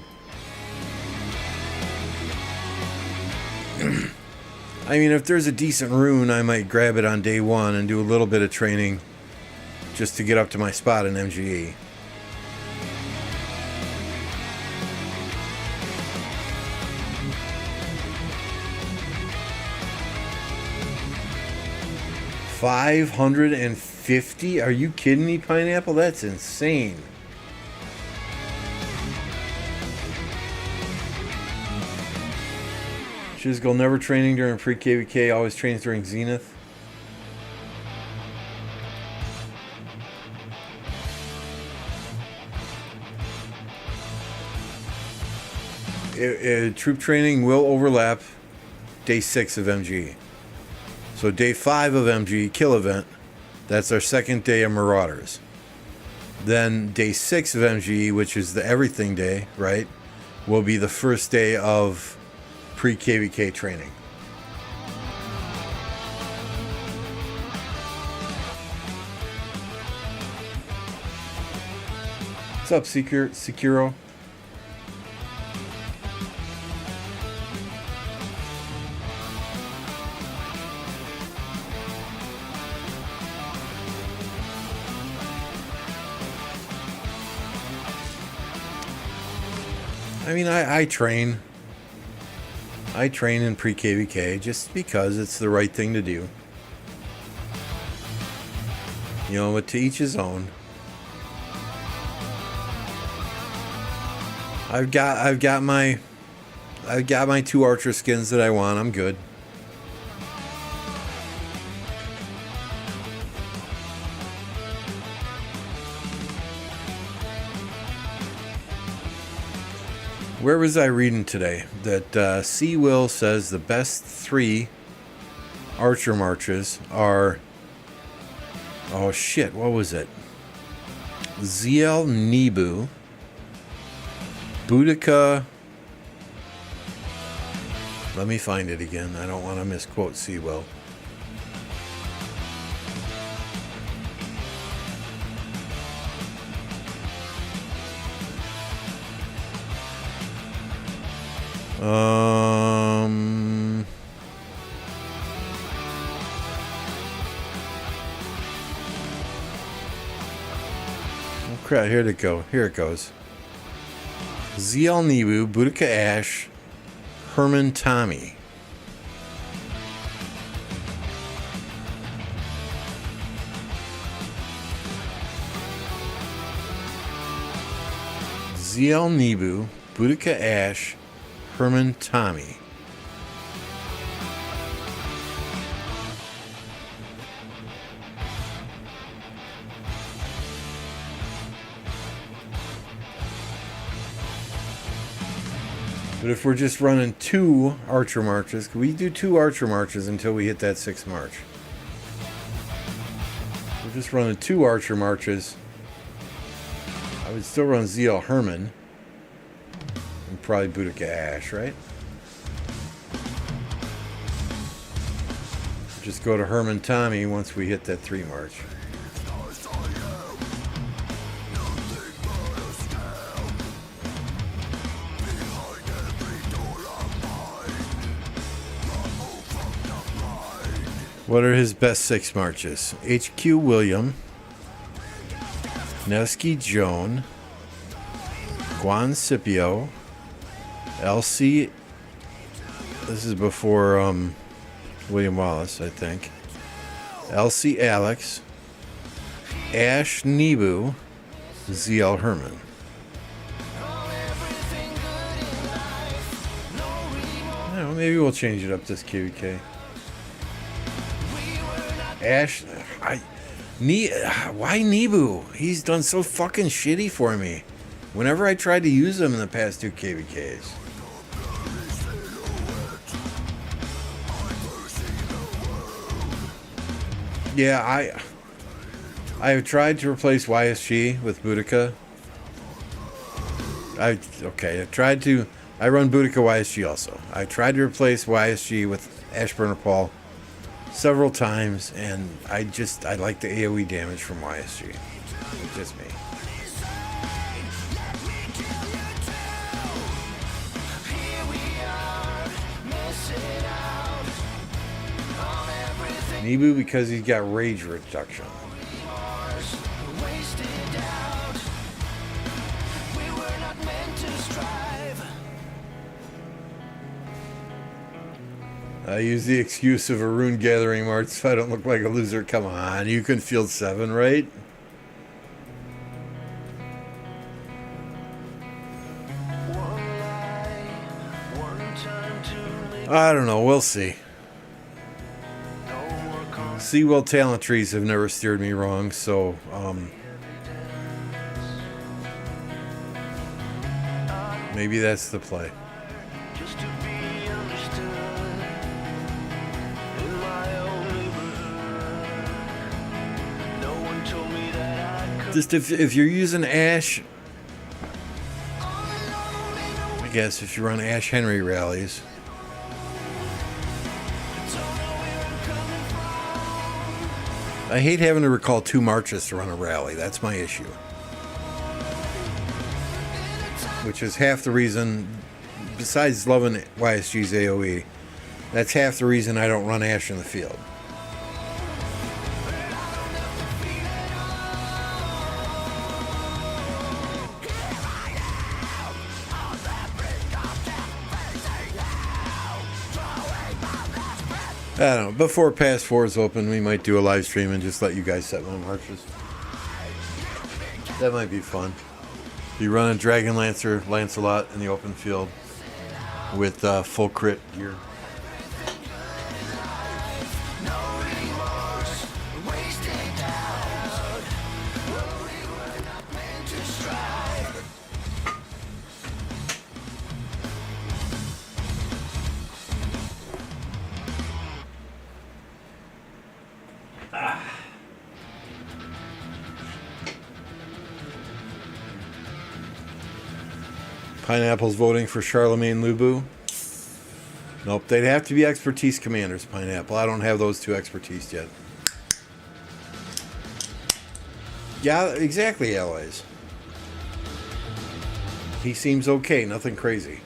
I mean, if there's a decent rune, I might grab it on day 1 and do a little bit of training just to get up to my spot in MGE. $550? Are you kidding me, Pineapple? That's insane. Shizgul never training during pre-KVK, always trains during Zenith. Troop training will overlap day 6 of MGE. So day 5 of MG, kill event, that's our second day of Marauders. Then day 6 of MG, which is the everything day, right, will be the first day of pre-KVK training. What's up, Sekiro? I mean, I train. I train in pre-KVK just because it's the right thing to do. You know, but to each his own. I've got my 2 archer skins that I want. I'm good. Where was I reading today? That C. Will says the best 3 archer marches are... Oh shit, what was it? ZL Nibu, Boudica... Let me find it again. I don't want to misquote C. Will. crap, here it go. Here it goes. ZL Nibu, Boudica Ash, Herman Tommy. ZL Nibu, Boudica Ash, Herman Tommy. But if we're just running 2 Archer Marches, we do 2 Archer Marches until we hit that 6th March. We're just running 2 Archer Marches. I would still run ZL Herman. And probably Boudica Ash, right? Just go to Herman Tommy once we hit that 3 March. What are his best 6 marches? HQ William, Nevsky Joan, Juan Scipio, LC. This is before William Wallace, I think. LC Alex, Ash Nibu, ZL Herman. Well, maybe we'll change it up this KvK. Ash, why Nibu? He's done so fucking shitty for me. Whenever I tried to use him in the past 2 KvKs. Yeah, I have tried to replace YSG with Boudica. I run Boudica YSG also. I tried to replace YSG with Ashburner Paul several times, and I like the AoE damage from YSG. It's just me. Nibu because he's got rage reduction. I use the excuse of a rune gathering march so I don't look like a loser. Come on, you can field 7, right? I don't know, we'll see. Seawell talent trees have never steered me wrong, so maybe that's the play. Just if you're using Ash, I guess if you run Ash Henry rallies, I hate having to recall 2 marches to run a rally. That's my issue. Which is half the reason, besides loving YSG's AoE, that's half the reason I don't run Ash in the field. I don't know. Before Pass 4 is open, we might do a live stream and just let you guys set my marches. That might be fun. You run a Dragon Lancer, Lancelot in the open field with full crit gear. Pineapple's voting for Charlemagne Lubu. Nope, they'd have to be expertise commanders, Pineapple. I don't have those 2 expertise yet. Yeah, exactly, allies. He seems okay, nothing crazy.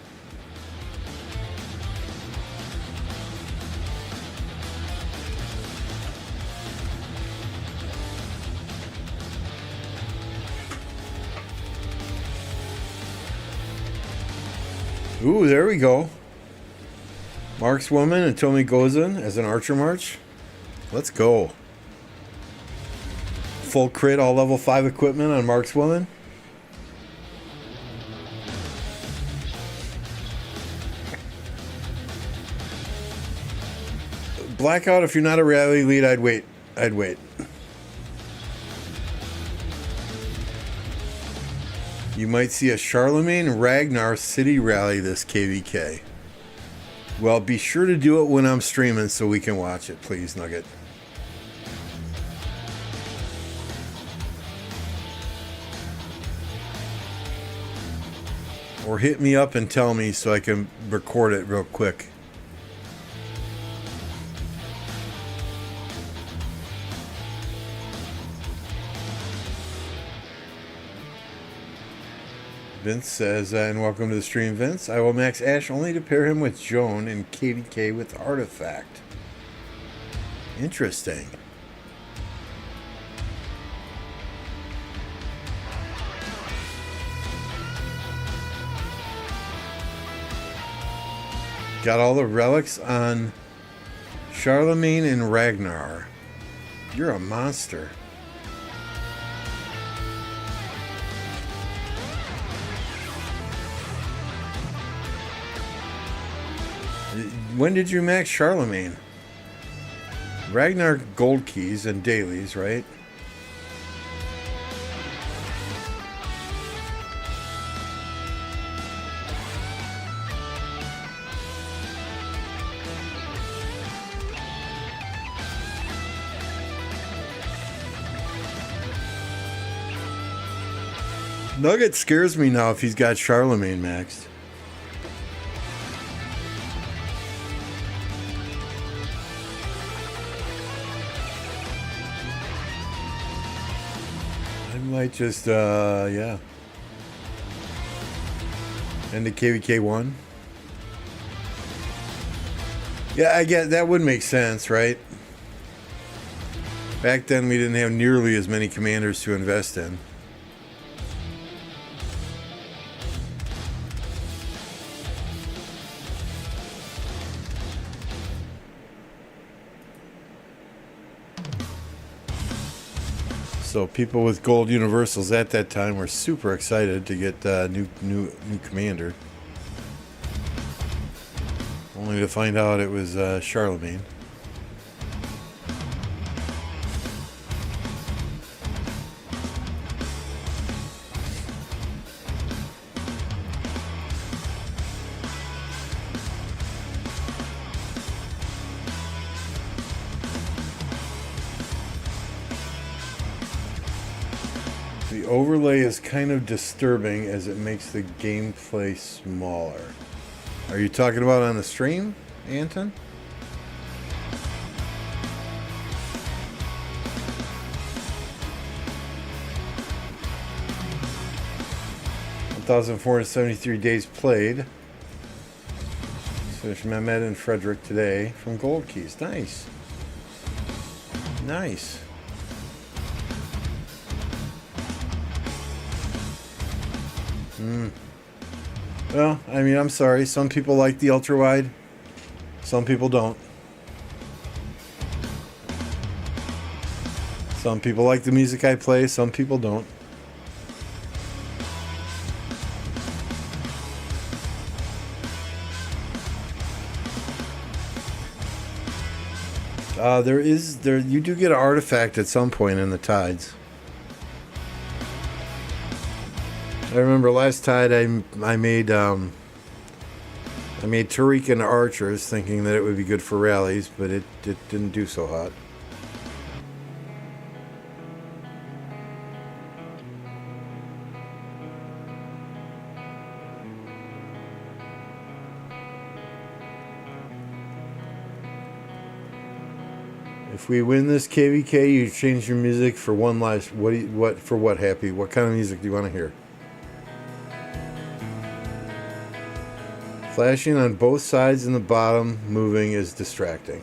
Ooh, there we go. Mark's Woman and Tomi Gozan as an Archer March. Let's go. Full crit, all level 5 equipment on Mark's Woman. Blackout, if you're not a rally lead, I'd wait. You might see a Charlemagne Ragnar City Rally this KVK. Well, be sure to do it when I'm streaming so we can watch it, please, Nugget. Or hit me up and tell me so I can record it real quick. Vince says, and welcome to the stream, Vince. I will max Ash only to pair him with Joan and KvK with Artifact. Interesting. Got all the relics on Charlemagne and Ragnar. You're a monster. When did you max Charlemagne? Ragnar gold keys and dailies, right? Nugget scares me now if he's got Charlemagne maxed. Might just, yeah. And the KvK 1. Yeah, I get that would make sense, right? Back then we didn't have nearly as many commanders to invest in. So people with gold universals at that time were super excited to get new commander, only to find out it was Charlemagne. The overlay is kind of disturbing as it makes the gameplay smaller. Are you talking about on the stream, Anton? $1,473 days played. Finished Mehmet and Frederick today from Gold Keys. Nice. Nice. Well, I mean, I'm sorry. Some people like the ultra wide. Some people don't. Some people like the music I play. Some people don't. You do get an artifact at some point in the tides. I remember last tide I made Tariq and archers thinking that it would be good for rallies, but it didn't do so hot. If we win this KvK, you change your music for one last. What happy? What kind of music do you want to hear? Flashing on both sides and the bottom moving is distracting.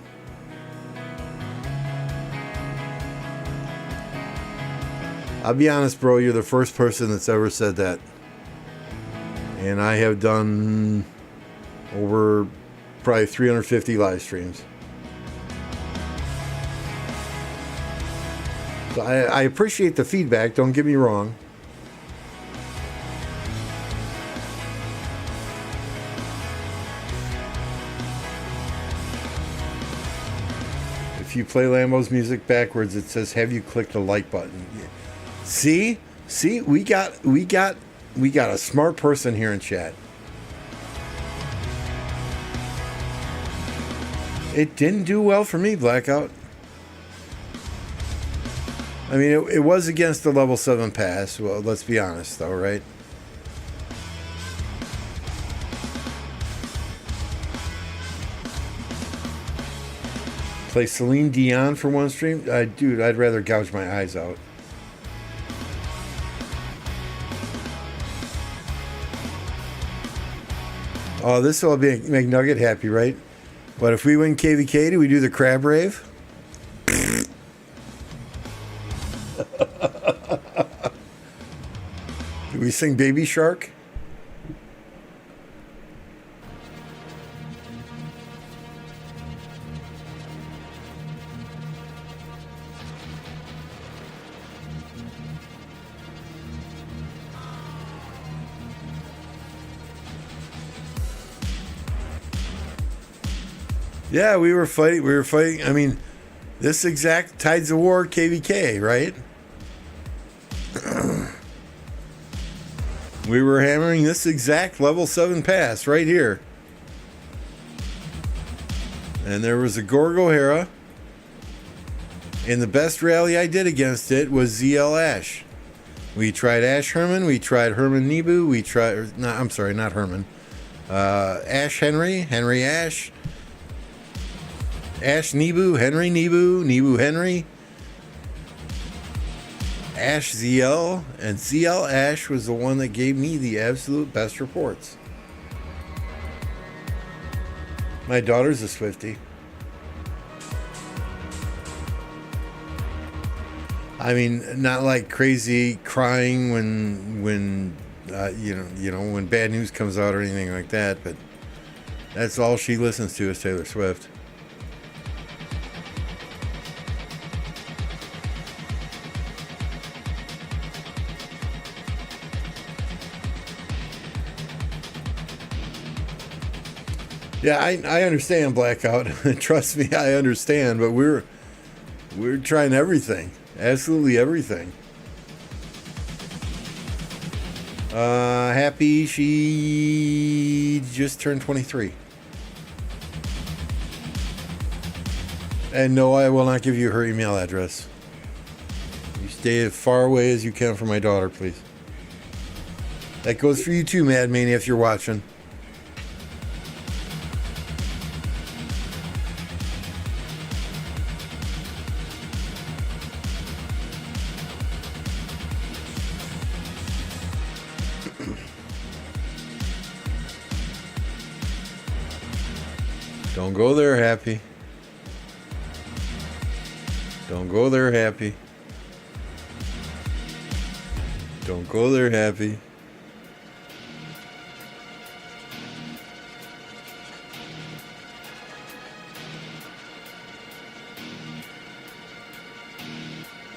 I'll be honest, bro, you're the first person that's ever said that. And I have done over probably 350 live streams. So I appreciate the feedback, don't get me wrong. If you play Lambo's music backwards, it says, "Have you clicked the like button?" See, we got a smart person here in chat. It didn't do well for me, Blackout. I mean, it was against the level 7 pass. Well, let's be honest, though, right? Play Celine Dion for one stream? Dude, I'd rather gouge my eyes out. Oh, this will make Nugget happy, right? But if we win KVK, do we do the crab rave? Do we sing Baby Shark? Yeah, we were fighting. I mean, this exact Tides of War KVK, right? We were hammering this exact level 7 pass right here. And there was a Gorgo Hera. And the best rally I did against it was ZL Ash. We tried Ash Herman. We tried Herman Nebu. We tried... No, I'm sorry, not Herman. Ash Henry. Henry Ash. Ash Nebu. Henry Nebu. Nebu Henry. Ash ZL. And ZL Ash was the one that gave me the absolute best reports. My daughter's a Swiftie. I mean, not like crazy crying when when bad news comes out or anything like that, but that's all she listens to is Taylor Swift. Yeah, I understand, Blackout. Trust me, I understand, but we're trying everything. Absolutely everything. Happy she just turned 23. And no, I will not give you her email address. You stay as far away as you can from my daughter, please. That goes for you too, Mad Mania, if you're watching. Don't go there, Happy. Don't go there, Happy. Don't go there, Happy.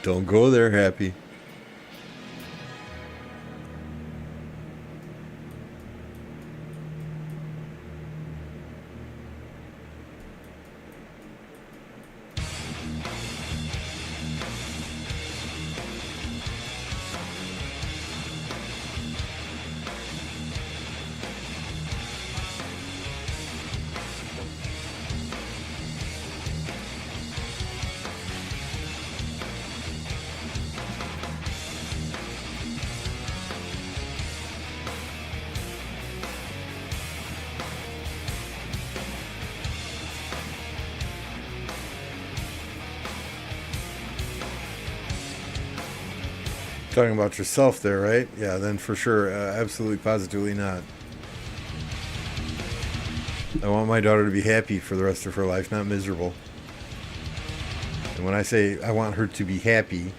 Don't go there, Happy. Talking about yourself there, right? Yeah, then for sure, absolutely, positively not. I want my daughter to be happy for the rest of her life, not miserable. And when I say I want her to be happy,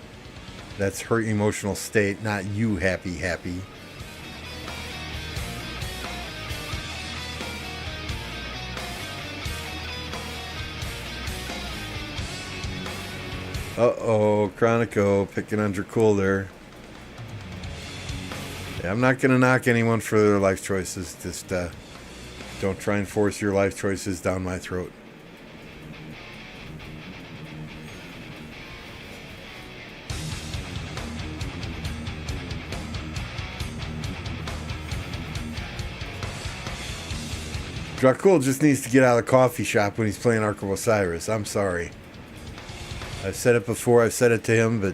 that's her emotional state, not you happy. Uh-oh, Chronico picking on Dracul there. Yeah, I'm not going to knock anyone for their life choices. Just don't try and force your life choices down my throat. Dracul just needs to get out of the coffee shop when he's playing Ark of Osiris. I'm sorry. I've said it before. I've said it to him, but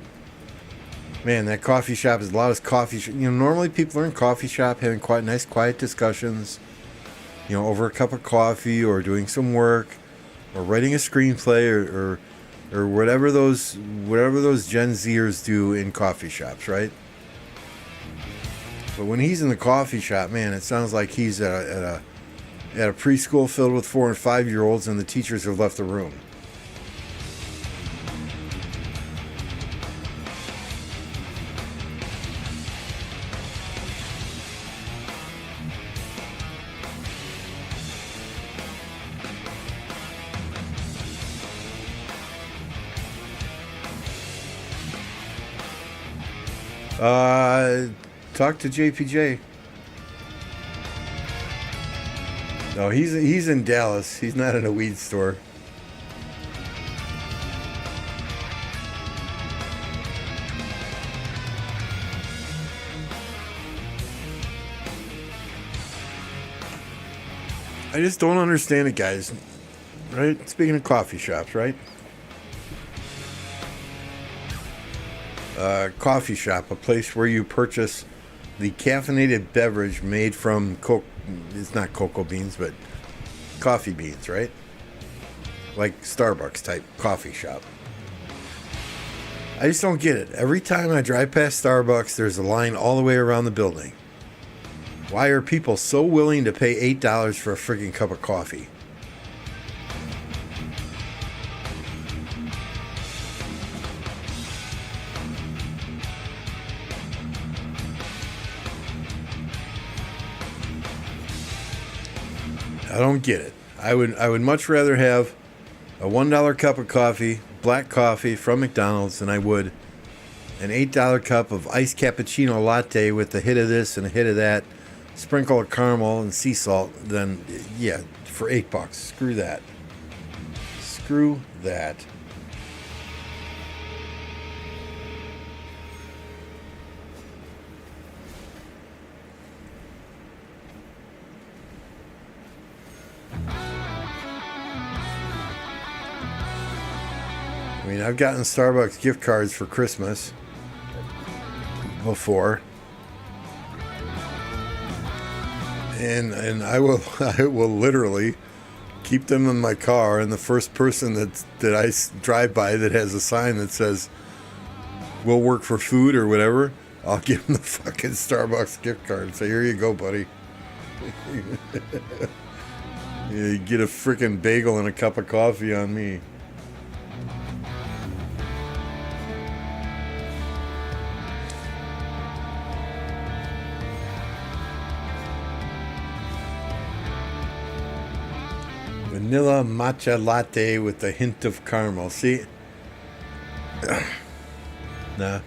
man, that coffee shop is the loudest coffee shop. You know, normally people are in coffee shop having quite nice, quiet discussions, you know, over a cup of coffee or doing some work or writing a screenplay or whatever those Gen Zers do in coffee shops, right? But when he's in the coffee shop, man, it sounds like he's at a preschool filled with 4 and 5-year-olds and the teachers have left the room. Talk to JPJ. No, he's in Dallas. He's not in a weed store. I just don't understand it, guys. Right? Speaking of coffee shops, right? Coffee shop, a place where you purchase the caffeinated beverage made from it's not cocoa beans, but coffee beans, right? Like Starbucks type coffee shop. I just don't get it. Every time I drive past Starbucks, there's a line all the way around the building. Why are people so willing to pay $8 for a freaking cup of coffee? I don't get it. I would much rather have a $1 cup of coffee, black coffee from McDonald's, than I would an $8 cup of iced cappuccino latte with a hit of this and a hit of that, sprinkle of caramel and sea salt. Then yeah, for $8. Screw that. Screw that. I mean, I've gotten Starbucks gift cards for Christmas before, and I will literally keep them in my car. And the first person that I drive by that has a sign that says "We'll work for food" or whatever, I'll give them the fucking Starbucks gift card and say, "Here you go, buddy." You get a freaking bagel and a cup of coffee on me. Vanilla matcha latte with a hint of caramel. See? Nah.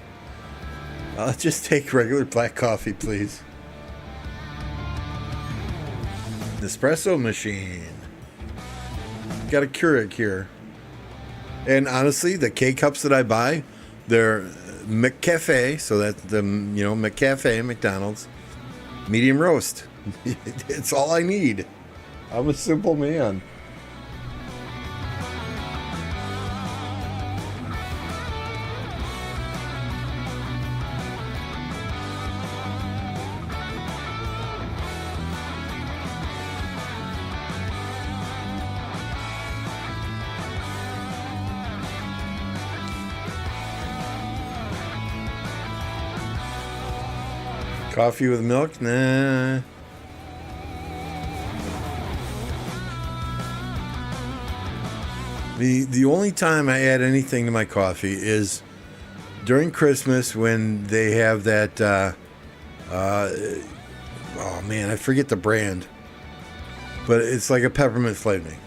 I'll just take regular black coffee, please. Espresso machine. Got a Keurig here. And honestly, the K-Cups that I buy, they're McCafe, so that's the, McCafe, McDonald's. Medium roast. It's all I need. I'm a simple man. Coffee with milk? Nah. The only time I add anything to my coffee is during Christmas when they have that, oh man, I forget the brand. But it's like a peppermint flavoring.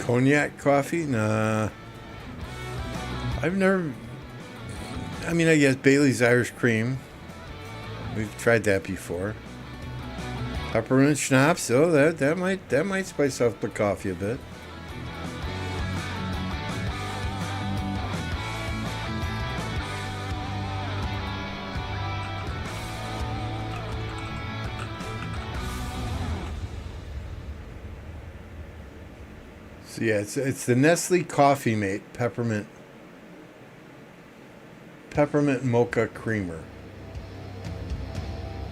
Cognac coffee? Nah. I've never... I mean, I guess Bailey's Irish Cream. We've tried that before. Peppermint schnapps. Oh, that might spice up the coffee a bit. So yeah, it's the Nestle Coffee Mate peppermint mocha creamer.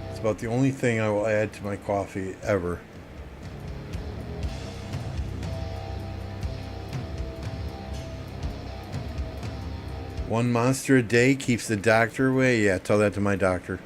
It's about the only thing I will add to my coffee ever. One monster a day keeps the doctor away. Yeah, tell that to my doctor.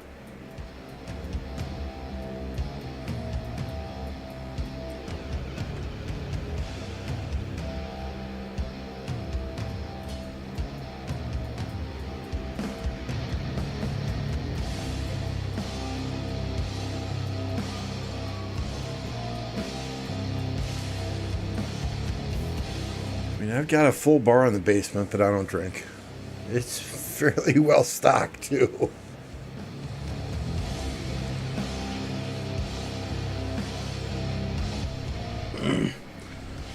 I mean, I've got a full bar in the basement that I don't drink. It's fairly well stocked, too.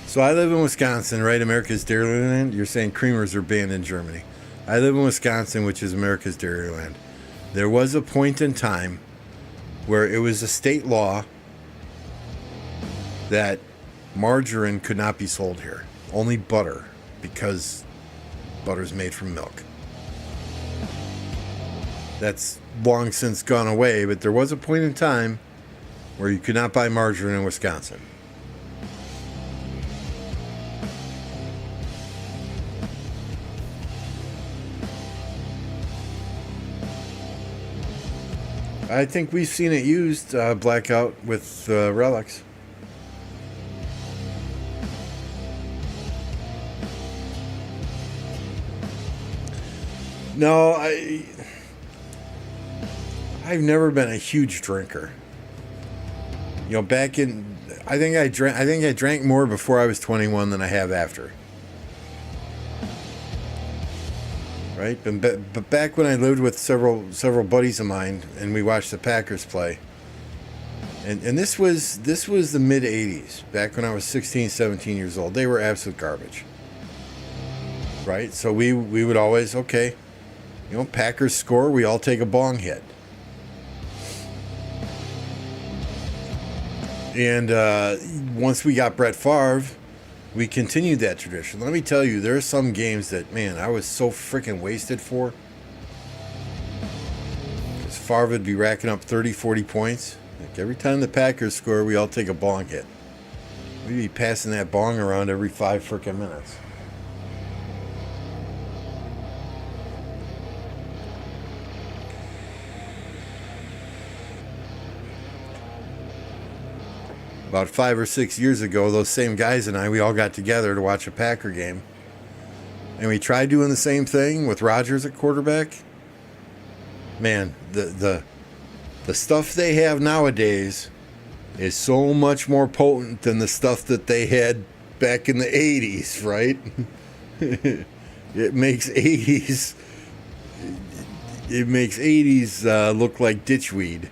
So I live in Wisconsin, right? America's Dairyland. You're saying creamers are banned in Germany. I live in Wisconsin, which is America's Dairyland. There was a point in time where it was a state law that margarine could not be sold here. Only butter, because butter's made from milk. That's long since gone away, but there was a point in time where you could not buy margarine in Wisconsin. I think we've seen it used, blackout with relics. No, I've never been a huge drinker. You know, back in, I think I drank more before I was 21 than I have after. Right, but back when I lived with several buddies of mine, and we watched the Packers play, and this was the mid '80s, back when I was 16, 17 years old. They were absolute garbage. Right, so we would always, okay, you know, Packers score, we all take a bong hit. And once we got Brett Favre, we continued that tradition. Let me tell you, there are some games that, man, I was so freaking wasted for. Because Favre would be racking up 30, 40 points. Like every time the Packers score, we all take a bong hit. We'd be passing that bong around every 5 freaking minutes. About 5 or 6 years ago, those same guys and I, we all got together to watch a Packer game. And we tried doing the same thing with Rodgers at quarterback. Man, the stuff they have nowadays is so much more potent than the stuff that they had back in the 80s, right? It makes 80s look like ditchweed.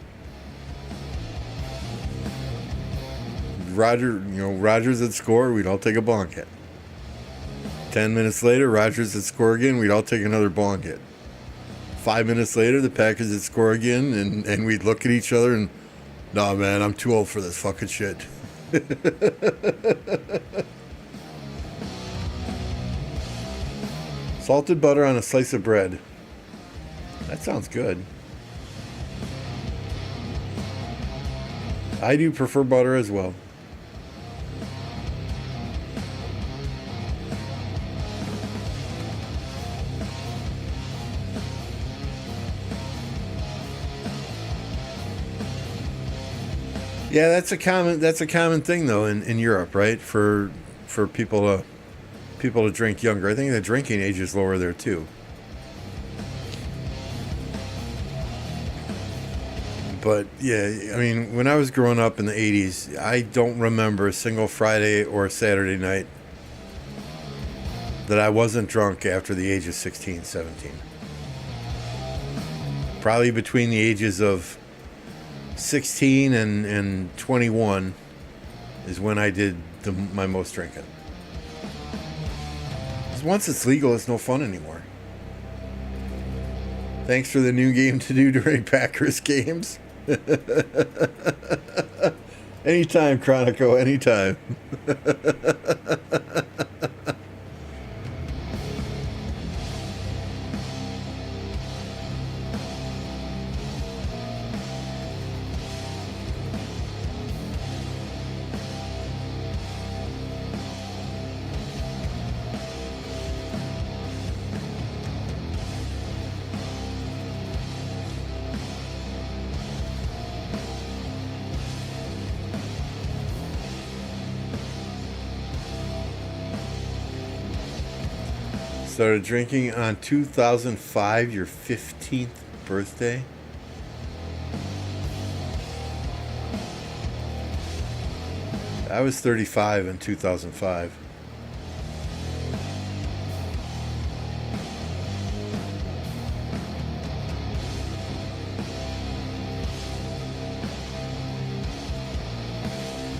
Rodgers would score, we'd all take a bong hit. 10 minutes later, Rodgers would score again, we'd all take another bong hit. 5 minutes later, the Packers would score again, and we'd look at each other and, nah, man, I'm too old for this fucking shit. Salted butter on a slice of bread. That sounds good. I do prefer butter as well. Yeah, that's a common thing though in Europe, right? For people to drink younger. I think the drinking age is lower there too. But yeah, I mean, when I was growing up in the 80s, I don't remember a single Friday or Saturday night that I wasn't drunk after the age of 16, 17. Probably between the ages of 16 and 21 is when I did my most drinking. 'Cause once it's legal, it's no fun anymore. Thanks for the new game to do during Packers games. Anytime, Chronico, anytime. Started drinking on 2005, your 15th birthday. I was 35 in 2005.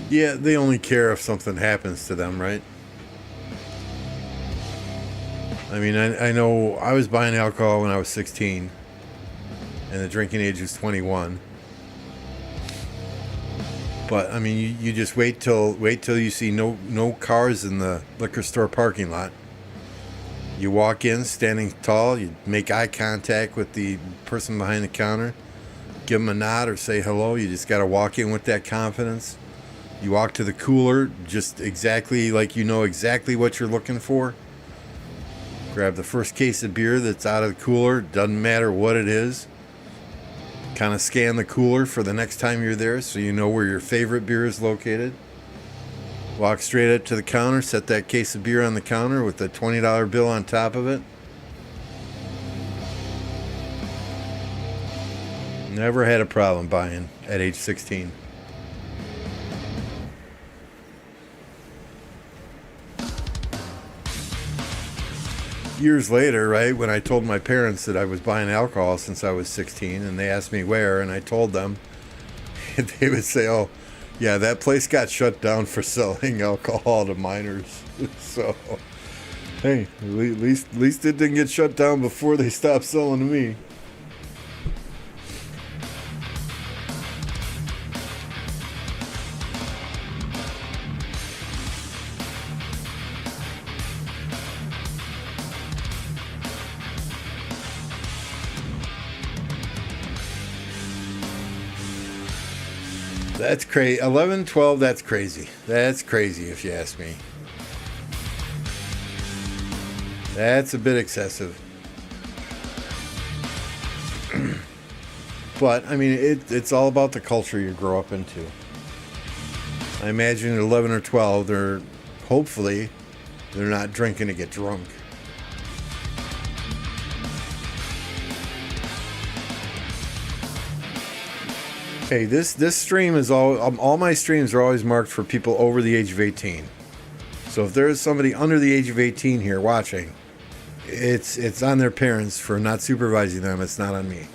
Yeah, they only care if something happens to them, right? I mean, I know I was buying alcohol when I was 16, and the drinking age was 21. But I mean, you just wait till you see no cars in the liquor store parking lot. You walk in, standing tall. You make eye contact with the person behind the counter, give them a nod or say hello. You just got to walk in with that confidence. You walk to the cooler, just exactly like you know exactly what you're looking for. Grab the first case of beer that's out of the cooler, doesn't matter what it is. Kind of scan the cooler for the next time you're there so you know where your favorite beer is located. Walk straight up to the counter, set that case of beer on the counter with a $20 bill on top of it. Never had a problem buying at age 16. Years later, right, when I told my parents that I was buying alcohol since I was 16, and they asked me where, and I told them, they would say, oh, yeah, that place got shut down for selling alcohol to minors. So, hey, at least it didn't get shut down before they stopped selling to me. That's crazy. 11, 12, that's crazy. That's crazy if you ask me. That's a bit excessive. But, I mean, it's all about the culture you grow up into. I imagine at 11 or 12, they're not drinking to get drunk. Hey, this stream is all my streams are always marked for people over the age of 18. So if there's somebody under the age of 18 here watching, it's on their parents for not supervising them. It's not on me.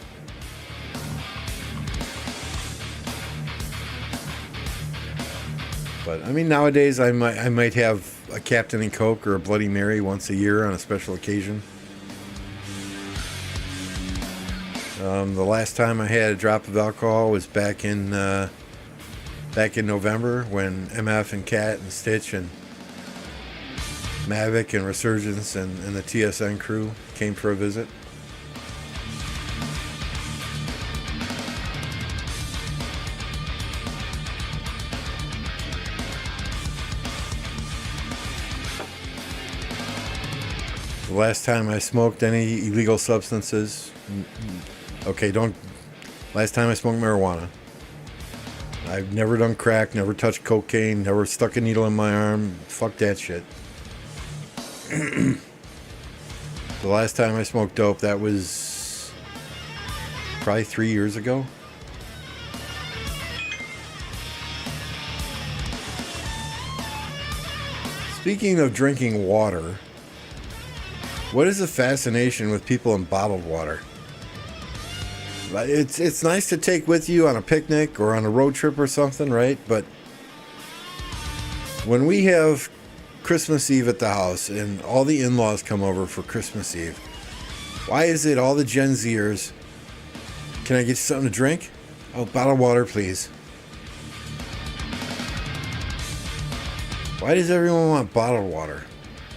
But I mean, nowadays I might have a Captain and Coke or a Bloody Mary once a year on a special occasion. The last time I had a drop of alcohol was back in November when MF and Cat and Stitch and Mavic and Resurgence and the TSN crew came for a visit. The last time I smoked any illegal substances, last time I smoked marijuana. I've never done crack, never touched cocaine, never stuck a needle in my arm. Fuck that shit. The last time I smoked dope, that was probably 3 years ago. Speaking of drinking water, What is the fascination with people in bottled water? It's nice to take with you on a picnic or on a road trip or something, right? But when we have Christmas Eve at the house and all the in-laws come over for Christmas Eve, why is it all the Gen Zers, can I get you something to drink? Oh, bottled water, please. Why does everyone want bottled water?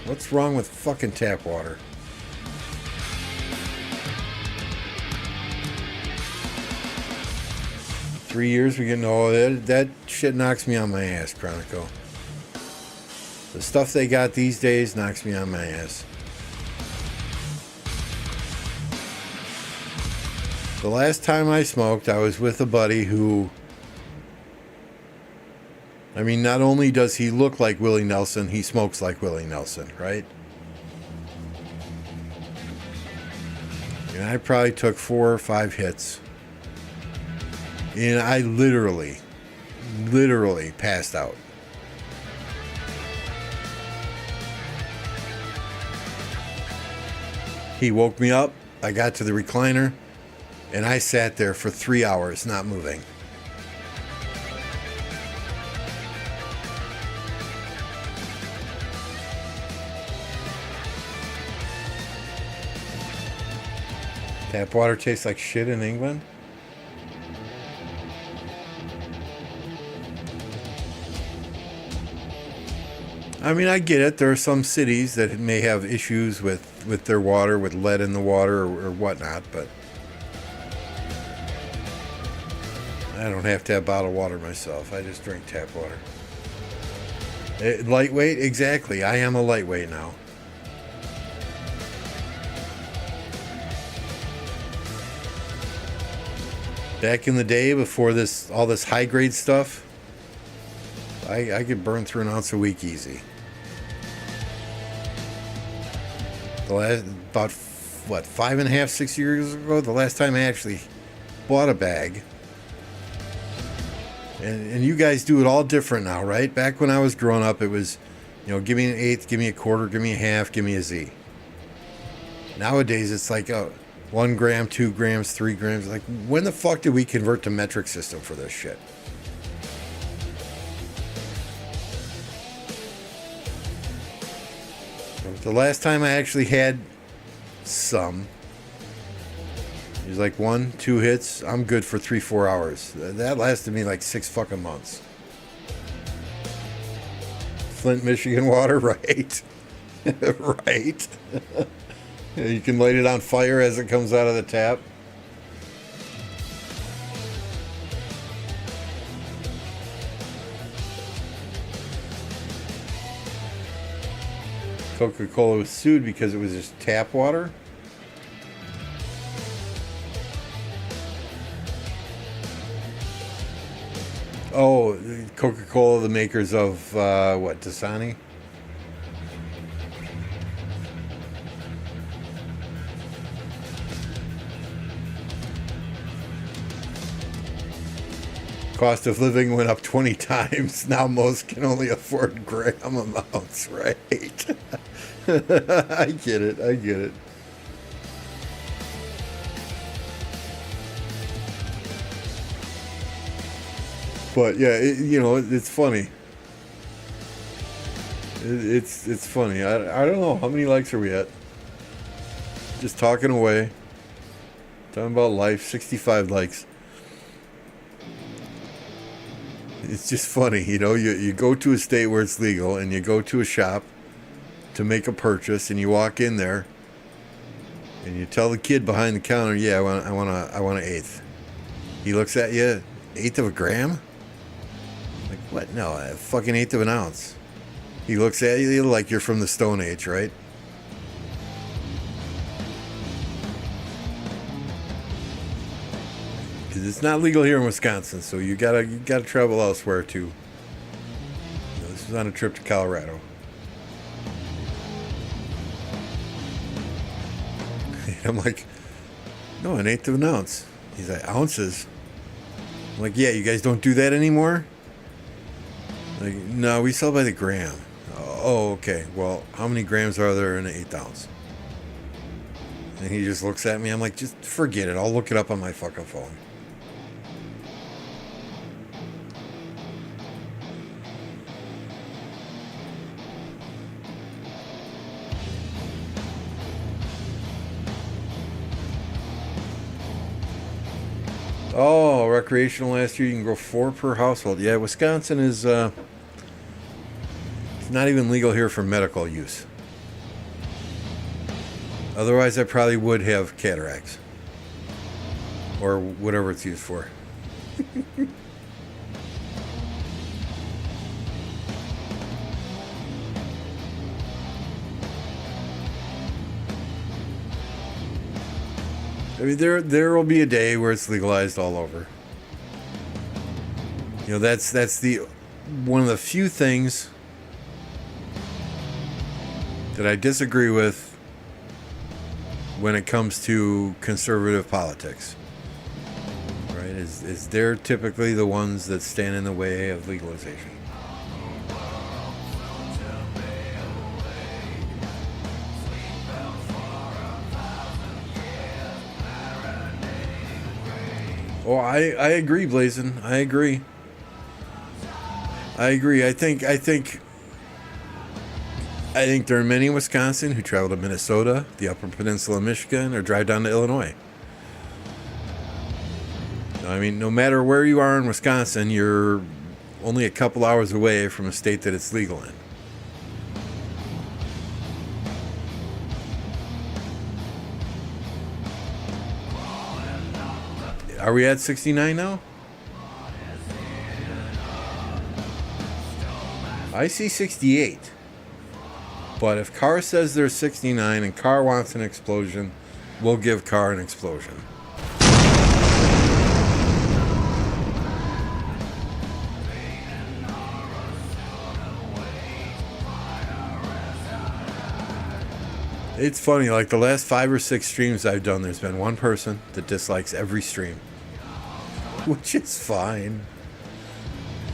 What's wrong with fucking tap water? Three years we get that shit knocks me on my ass, Chronico. The stuff they got these days knocks me on my ass. The last time I smoked, I was with a buddy who, I mean, not only does he look like Willie Nelson, he smokes like Willie Nelson, right? And I probably took 4 or 5 hits. And I literally passed out. He woke me up. I got to the recliner. And I sat there for 3 hours, not moving. Tap water tastes like shit in England? I mean, I get it. There are some cities that may have issues with their water, with lead in the water or whatnot, but I don't have to have bottled water myself. I just drink tap water. Lightweight? Exactly. I am a lightweight now. Back in the day, before all this high-grade stuff, I could burn through an ounce a week easy. About 5.5, 6 years ago, the last time I actually bought a bag. And you guys do it all different now, right? Back when I was growing up, it was, give me an eighth, give me a quarter, give me a half, give me a Z. Nowadays, it's like 1 gram, 2 grams, 3 grams. Like, when the fuck did we convert to metric system for this shit? The last time I actually had some, it was like 1, 2 hits. I'm good for 3, 4 hours. That lasted me like 6 fucking months. Flint, Michigan water, right? Right. You can light it on fire as it comes out of the tap. Coca-Cola was sued because it was just tap water. Oh, Coca-Cola, the makers of, Dasani? Cost of living went up 20 times. Now most can only afford gram amounts, right? I get it. But yeah, it's funny. It's funny. I don't know. How many likes are we at? Just talking away. Talking about life. 65 likes. It's just funny, you go to a state where it's legal and you go to a shop to make a purchase and you walk in there and you tell the kid behind the counter, yeah, I want an eighth. He looks at you, 1/8 of a gram? Like, what? No, a fucking 1/8 of an ounce. He looks at you like you're from the Stone Age, right? It's not legal here in Wisconsin, so you gotta travel elsewhere too. This was on a trip to Colorado. And I'm like, no, 1/8 of an ounce. He's like, ounces? I'm like, yeah, you guys don't do that anymore? Like, no, we sell by the gram. Oh, okay. Well, how many grams are there in an 1/8 ounce? And he just looks at me. I'm like, just forget it. I'll look it up on my fucking phone. Oh, recreational last year, you can grow 4 per household. Yeah, Wisconsin is it's not even legal here for medical use. Otherwise, I probably would have cataracts. Or whatever it's used for. I mean, there will be a day where it's legalized all over. You know, that's the one of the few things that I disagree with when it comes to conservative politics. Right? Is they're typically the ones that stand in the way of legalization. Oh, I agree, Blazin. I agree. I think there are many in Wisconsin who travel to Minnesota, the Upper Peninsula of Michigan, or drive down to Illinois. I mean, no matter where you are in Wisconsin, you're only a couple hours away from a state that it's legal in. Are we at 69 now? I see 68. But if Carr says there's 69 and Carr wants an explosion, we'll give Carr an explosion. It's funny, like the last 5 or 6 streams I've done, there's been one person that dislikes every stream. Which is fine.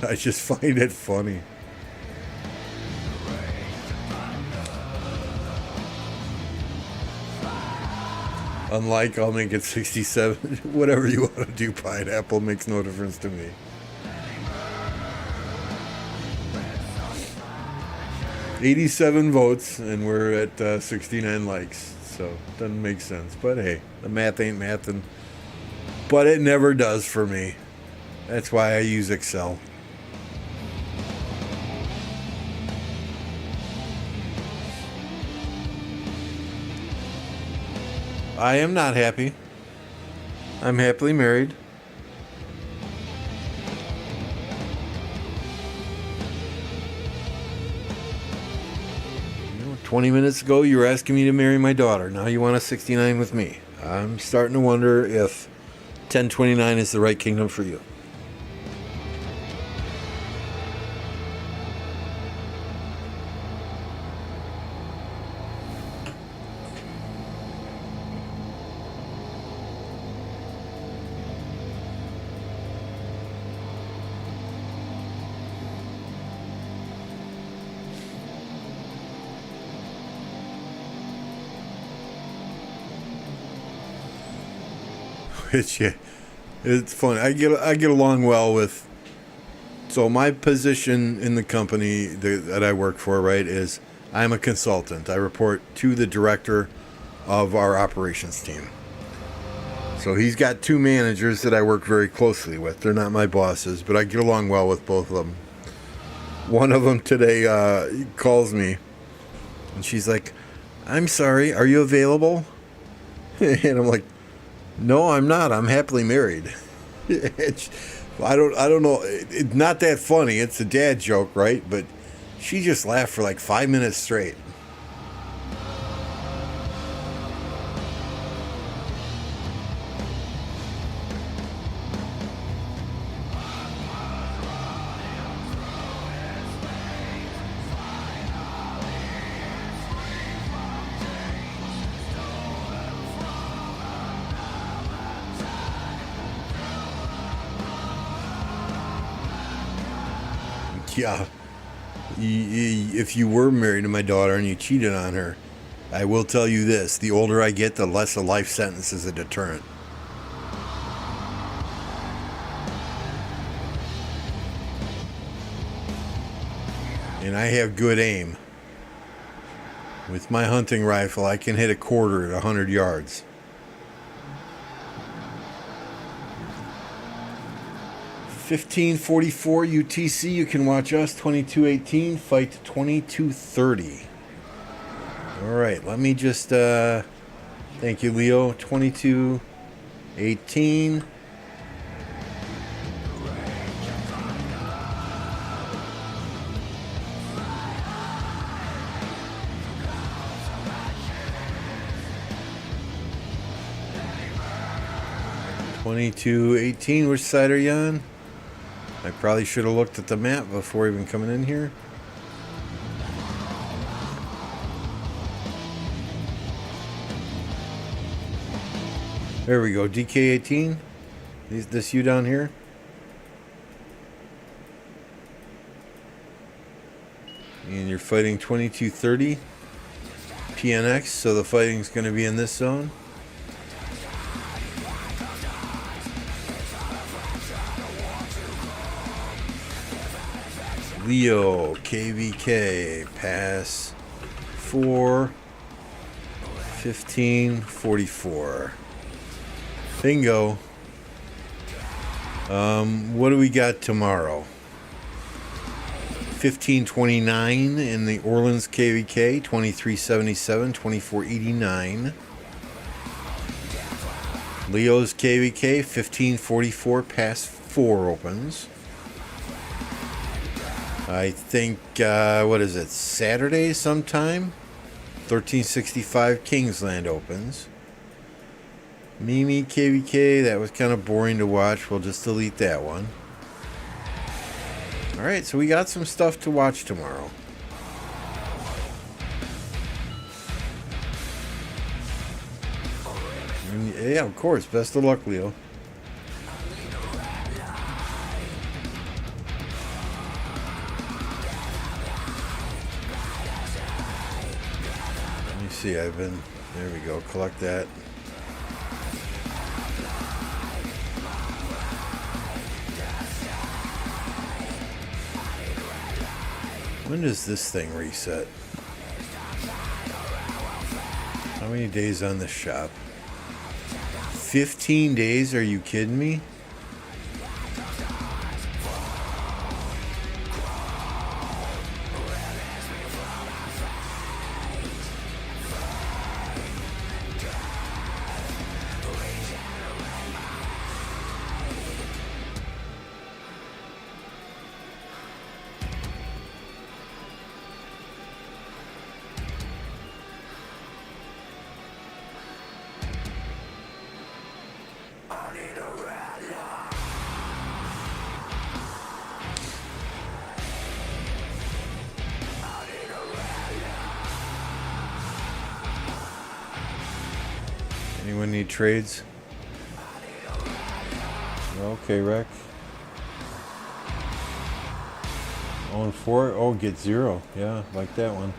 I just find it funny. Unlike, I'll make it 67. Whatever you want to do, Pineapple, makes no difference to me. $87 votes, and we're at 69 likes. So, doesn't make sense. But hey, the math ain't mathing. But it never does for me. That's why I use Excel. I am not happy. I'm happily married. You know, 20 minutes ago, you were asking me to marry my daughter. Now you want a 69 with me. I'm starting to wonder if 1029 is the right kingdom for you. It's funny. I get along well with. So my position in the company that I work for, right, is I'm a consultant. I report to the director of our operations team. So he's got 2 managers that I work very closely with. They're not my bosses, but I get along well with both of them. One of them today calls me, and she's like, "I'm sorry, are you available?" And I'm like, "No, I'm not. I'm happily married." I don't know. It's not that funny. It's a dad joke, right? But she just laughed for like 5 minutes straight. Yeah, if you were married to my daughter and you cheated on her, I will tell you this, the older I get, the less a life sentence is a deterrent. And I have good aim. With my hunting rifle, I can hit a quarter at 100 yards. $15.44 UTC. You can watch us. 22.18. Fight 22.30. All right. Let me just. Thank you, Leo. 22.18. $22.18. Which side are you on? I probably should have looked at the map before even coming in here. There we go. DK18. This you down here? And you're fighting 22.30 PNX, so the fighting's going to be in this zone. Leo, KvK, pass 4, 15.44. Bingo. What do we got tomorrow? 15.29 in the Orleans KvK, 23.77, 24.89. Leo's KvK, 15.44, pass 4 opens. I think, what is it, Saturday sometime? 1365 Kingsland opens. Mimi KvK, that was kind of boring to watch. We'll just delete that one. Alright, so we got some stuff to watch tomorrow. And yeah, of course. Best of luck, Leo. See, there we go, collect that. When does this thing reset? How many days on the shop? 15 days? Are you kidding me? Anyone need trades? Okay, Rec. 0-4. Oh, get 0. Yeah, like that one.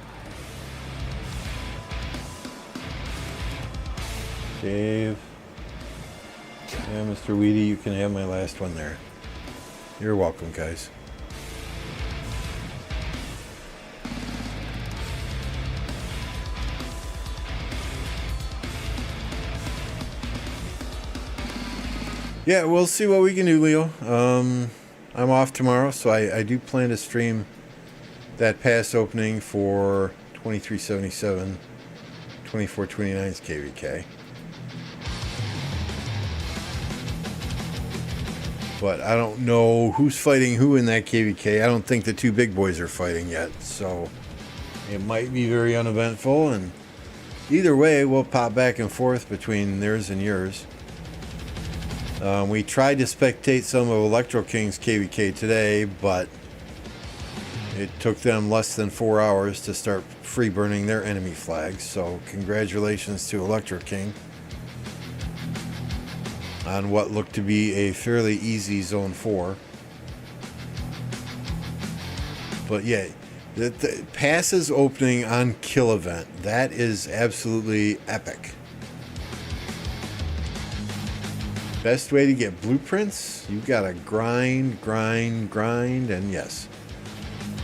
Dave. Yeah, Mr. Weedy, you can have my last one there. You're welcome, guys. Yeah, we'll see what we can do, Leo. I'm off tomorrow, so I do plan to stream that pass opening for 2377, 2429's KvK. But I don't know who's fighting who in that KvK. I don't think the two big boys are fighting yet, so it might be very uneventful. And either way, we'll pop back and forth between theirs and yours. We tried to spectate some of Electro King's KvK today, but it took them less than 4 hours to start free burning their enemy flags. So congratulations to Electro King on what looked to be a fairly easy Zone 4. But yeah, The passes opening on kill event, that is absolutely epic. Best way to get blueprints, you gotta grind, and yes.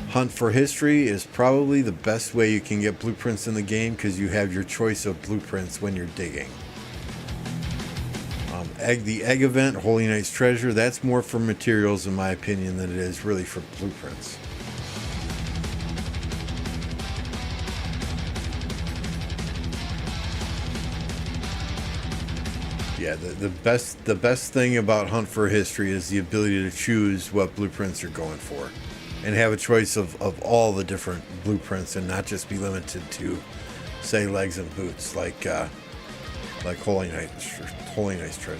Hunt for history is probably the best way you can get blueprints in the game because you have your choice of blueprints when you're digging. The egg event, Holy Knight's Treasure, that's more for materials in my opinion than it is really for blueprints. Yeah, the best thing about Hunt for History is the ability to choose what blueprints you're going for and have a choice of all the different blueprints and not just be limited to, say, legs and boots like Holy Knight's Treasure.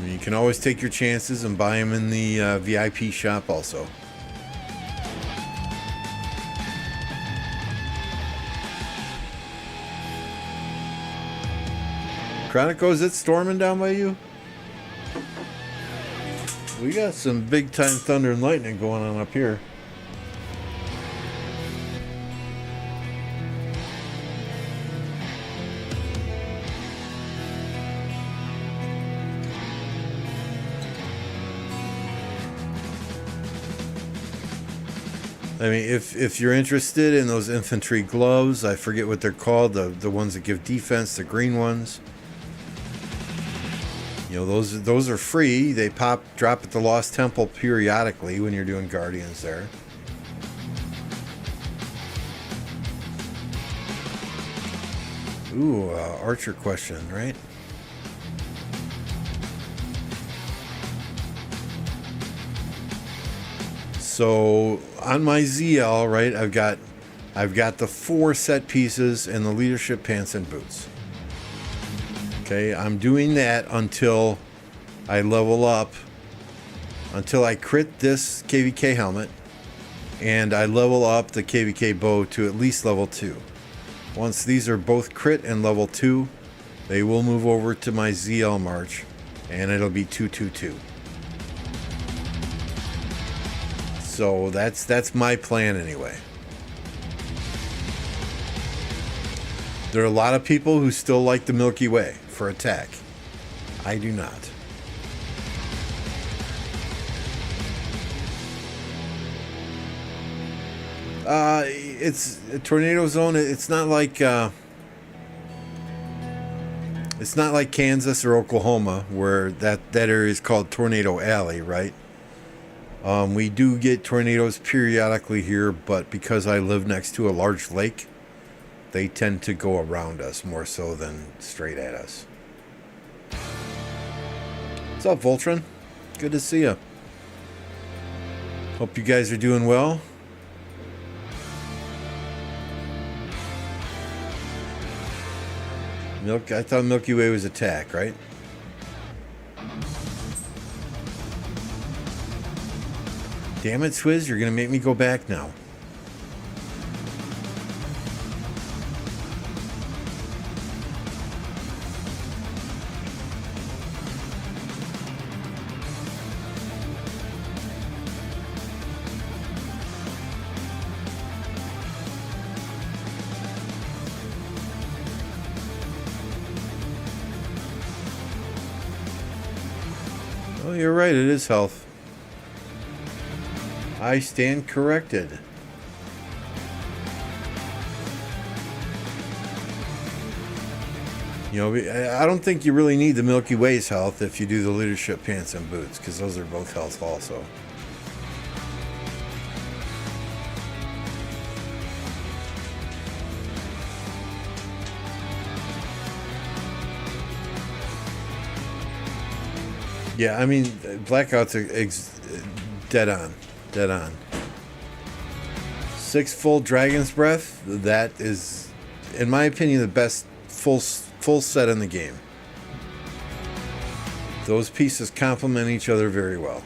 You can always take your chances and buy them in the VIP shop also. Chronico, is it storming down by you? We got some big time thunder and lightning going on up here. I mean, if you're interested in those infantry gloves, I forget what they're called, the ones that give defense, the green ones. You know, those are free. They drop at the Lost Temple periodically when you're doing Guardians there. Ooh, Archer question, right? So on my ZL, right, I've got the 4 set pieces and the leadership pants and boots. Okay, I'm doing that until I level up, until I crit this KvK helmet, and I level up the KvK bow to at least level 2. Once these are both crit and level 2, they will move over to my ZL march, and it'll be 222. So that's my plan anyway. There are a lot of people who still like the Milky Way for attack. I do not. It's a tornado zone. It's not like Kansas or Oklahoma where that area is called Tornado Alley, right? We do get tornadoes periodically here, but because I live next to a large lake, they tend to go around us more so than straight at us. What's up, Voltron? Good to see you. Hope you guys are doing well. I thought Milky Way was attack, right? Damn it, Swizz, you're gonna make me go back now. Oh, you're right, it is health. I stand corrected. You know, I don't think you really need the Milky Way's health if you do the leadership pants and boots, because those are both health also. Yeah, I mean, Blackout's dead on. Dead on. 6 full Dragon's Breath, that is, in my opinion, the best full set in the game. Those pieces complement each other very well.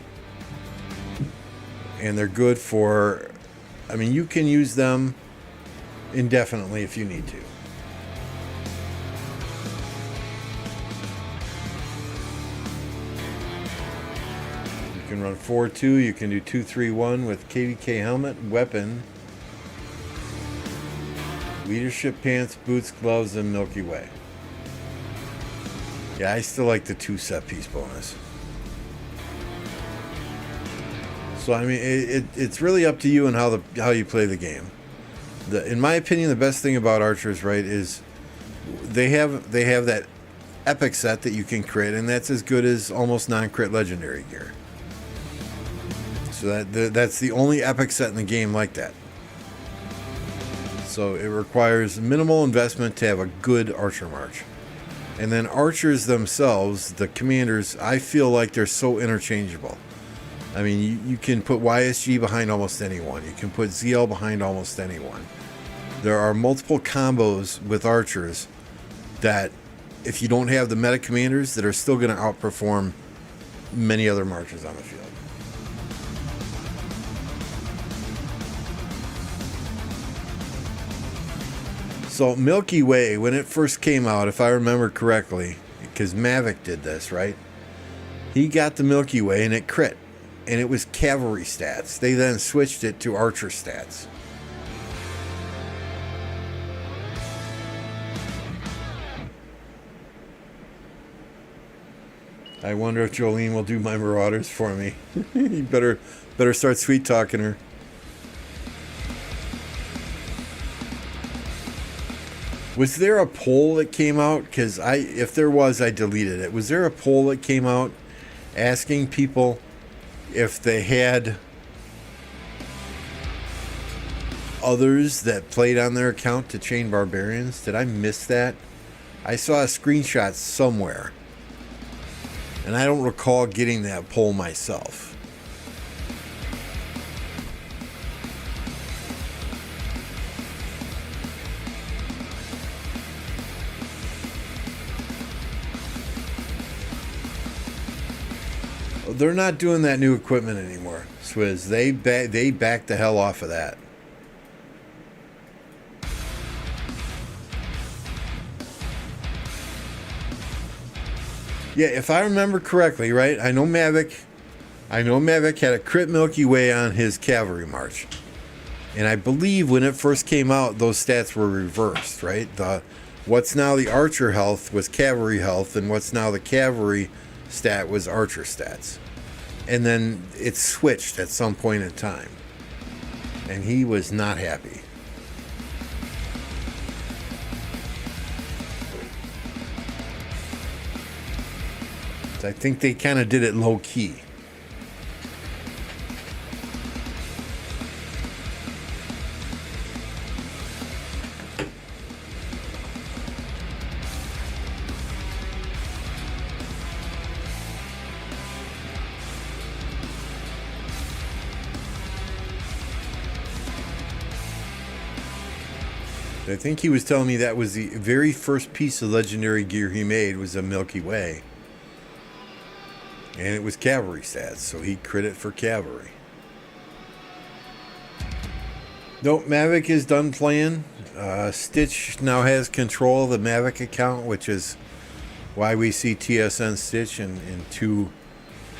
And they're good for, I mean, you can use them indefinitely if you need to. You can run 4-2. You can do 2-3-1 with KvK helmet, weapon, leadership pants, boots, gloves, and Milky Way. Yeah, I still like the 2 set piece bonus. So I mean, it's really up to you and how you play the game. In my opinion, the best thing about archers, right, is they have that epic set that you can crit, and that's as good as almost non-crit legendary gear. So that's the only epic set in the game like that. So it requires minimal investment to have a good archer march. And then archers themselves, the commanders, I feel like they're so interchangeable. I mean, you can put YSG behind almost anyone. You can put ZL behind almost anyone. There are multiple combos with archers that, if you don't have the meta commanders, that are still going to outperform many other marchers on the field. So Milky Way, when it first came out, if I remember correctly, because Mavic did this, right? He got the Milky Way and it crit. And it was cavalry stats. They then switched it to archer stats. I wonder if Jolene will do my Marauders for me. You better start sweet talking her. Was there a poll that came out? Because if there was, I deleted it. Was there a poll that came out asking people if they had others that played on their account to chain barbarians? Did I miss that? I saw a screenshot somewhere, and I don't recall getting that poll myself. They're not doing that new equipment anymore, Swizz. They backed the hell off of that. Yeah, if I remember correctly, right? I know Mavic had a crit Milky Way on his cavalry march. And I believe when it first came out, those stats were reversed, right? What's now the archer health was cavalry health, and what's now the cavalry stat was archer stats. And then it switched at some point in time. And he was not happy. So I think they kind of did it low key. I think he was telling me that was the very first piece of legendary gear he made was a Milky Way. And it was cavalry stats, so he crit it for cavalry. Nope, Mavic is done playing. Stitch now has control of the Mavic account, which is why we see TSN Stitch in 2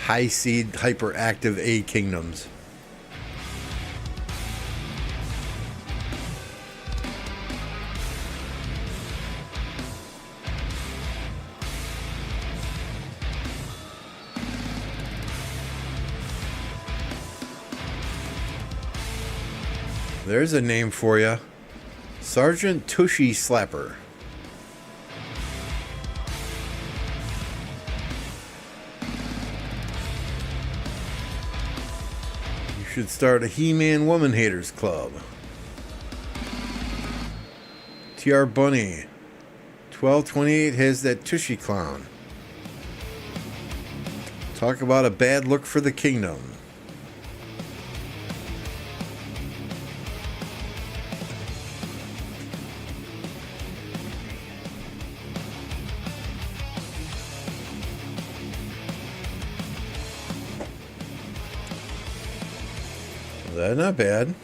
high seed hyperactive A kingdoms. There's a name for you. Sergeant Tushy Slapper. You should start a He-Man Woman Haters Club. TR Bunny. 1228 has that Tushy clown. Talk about a bad look for the kingdom. That's not bad.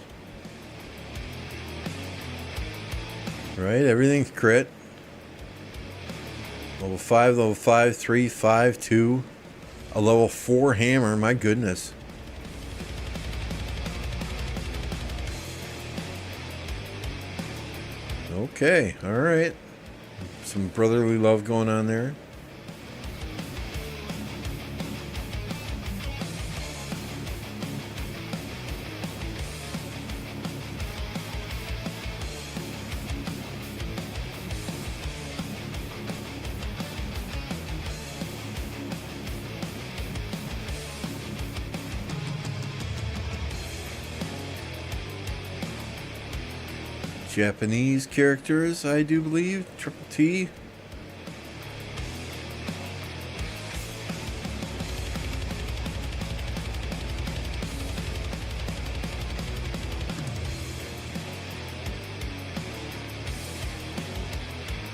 Right, everything's crit. Level 5, 3, 5, 2. A level 4 hammer, my goodness. Okay, alright. Some brotherly love going on there. Japanese characters, I do believe. Triple T.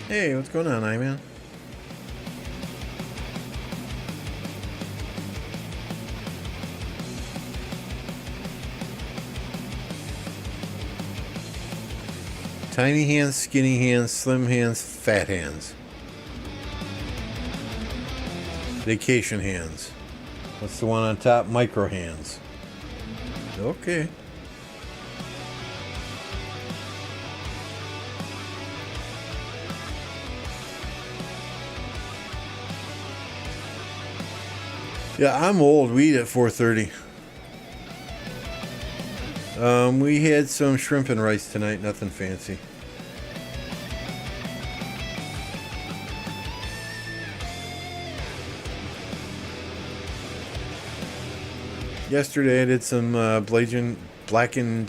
Hey, what's going on, Iman? Tiny hands, skinny hands, slim hands, fat hands. Vacation hands. What's the one on top? Micro hands. Okay. Yeah, I'm old. We eat at 4:30. We had some shrimp and rice tonight. Nothing fancy. Yesterday I did some blackened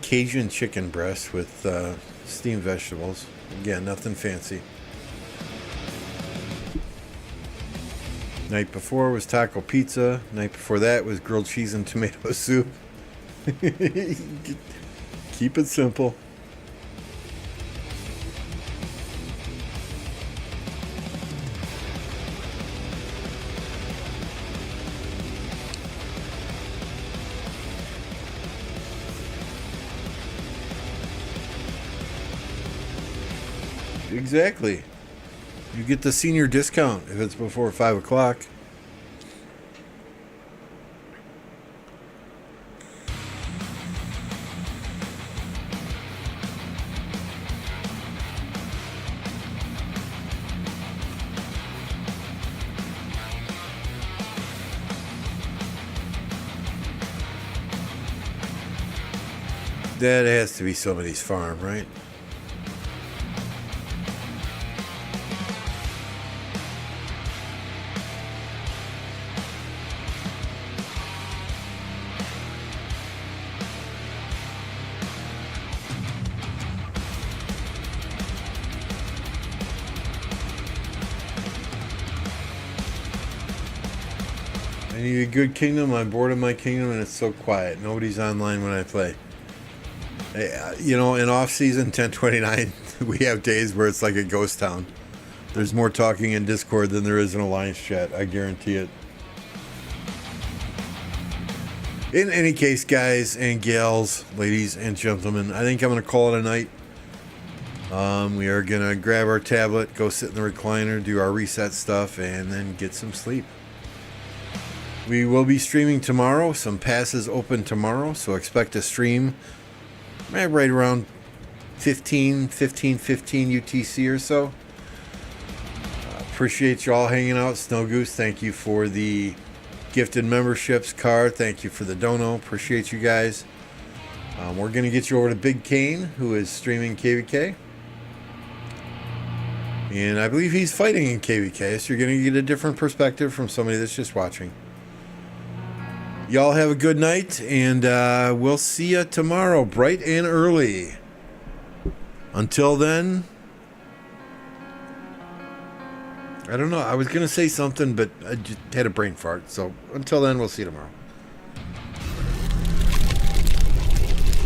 Cajun chicken breast with steamed vegetables. Again, nothing fancy. Night before was taco pizza. Night before that was grilled cheese and tomato soup. Keep it simple. Exactly. You get the senior discount if it's before 5 o'clock. That has to be somebody's farm, right? I need a good kingdom. I'm bored of my kingdom and it's so quiet. Nobody's online when I play. You know, in off-season 1029, we have days where it's like a ghost town. There's more talking in Discord than there is in Alliance chat. I guarantee it. In any case, guys and gals, ladies and gentlemen, I think I'm going to call it a night. We are going to grab our tablet, go sit in the recliner, do our reset stuff, and then get some sleep. We will be streaming tomorrow. Some passes open tomorrow, so expect a stream right around 15 UTC or so. Appreciate you all hanging out. Snow Goose, thank you for the gifted memberships. Car, thank you for the dono. Appreciate you guys. We're going to get you over to Big Kane, who is streaming KvK. And I believe he's fighting in KvK, so you're going to get a different perspective from somebody that's just watching. Y'all have a good night, and we'll see you tomorrow, bright and early. Until then, I don't know. I was going to say something, but I just had a brain fart. So until then, we'll see you tomorrow.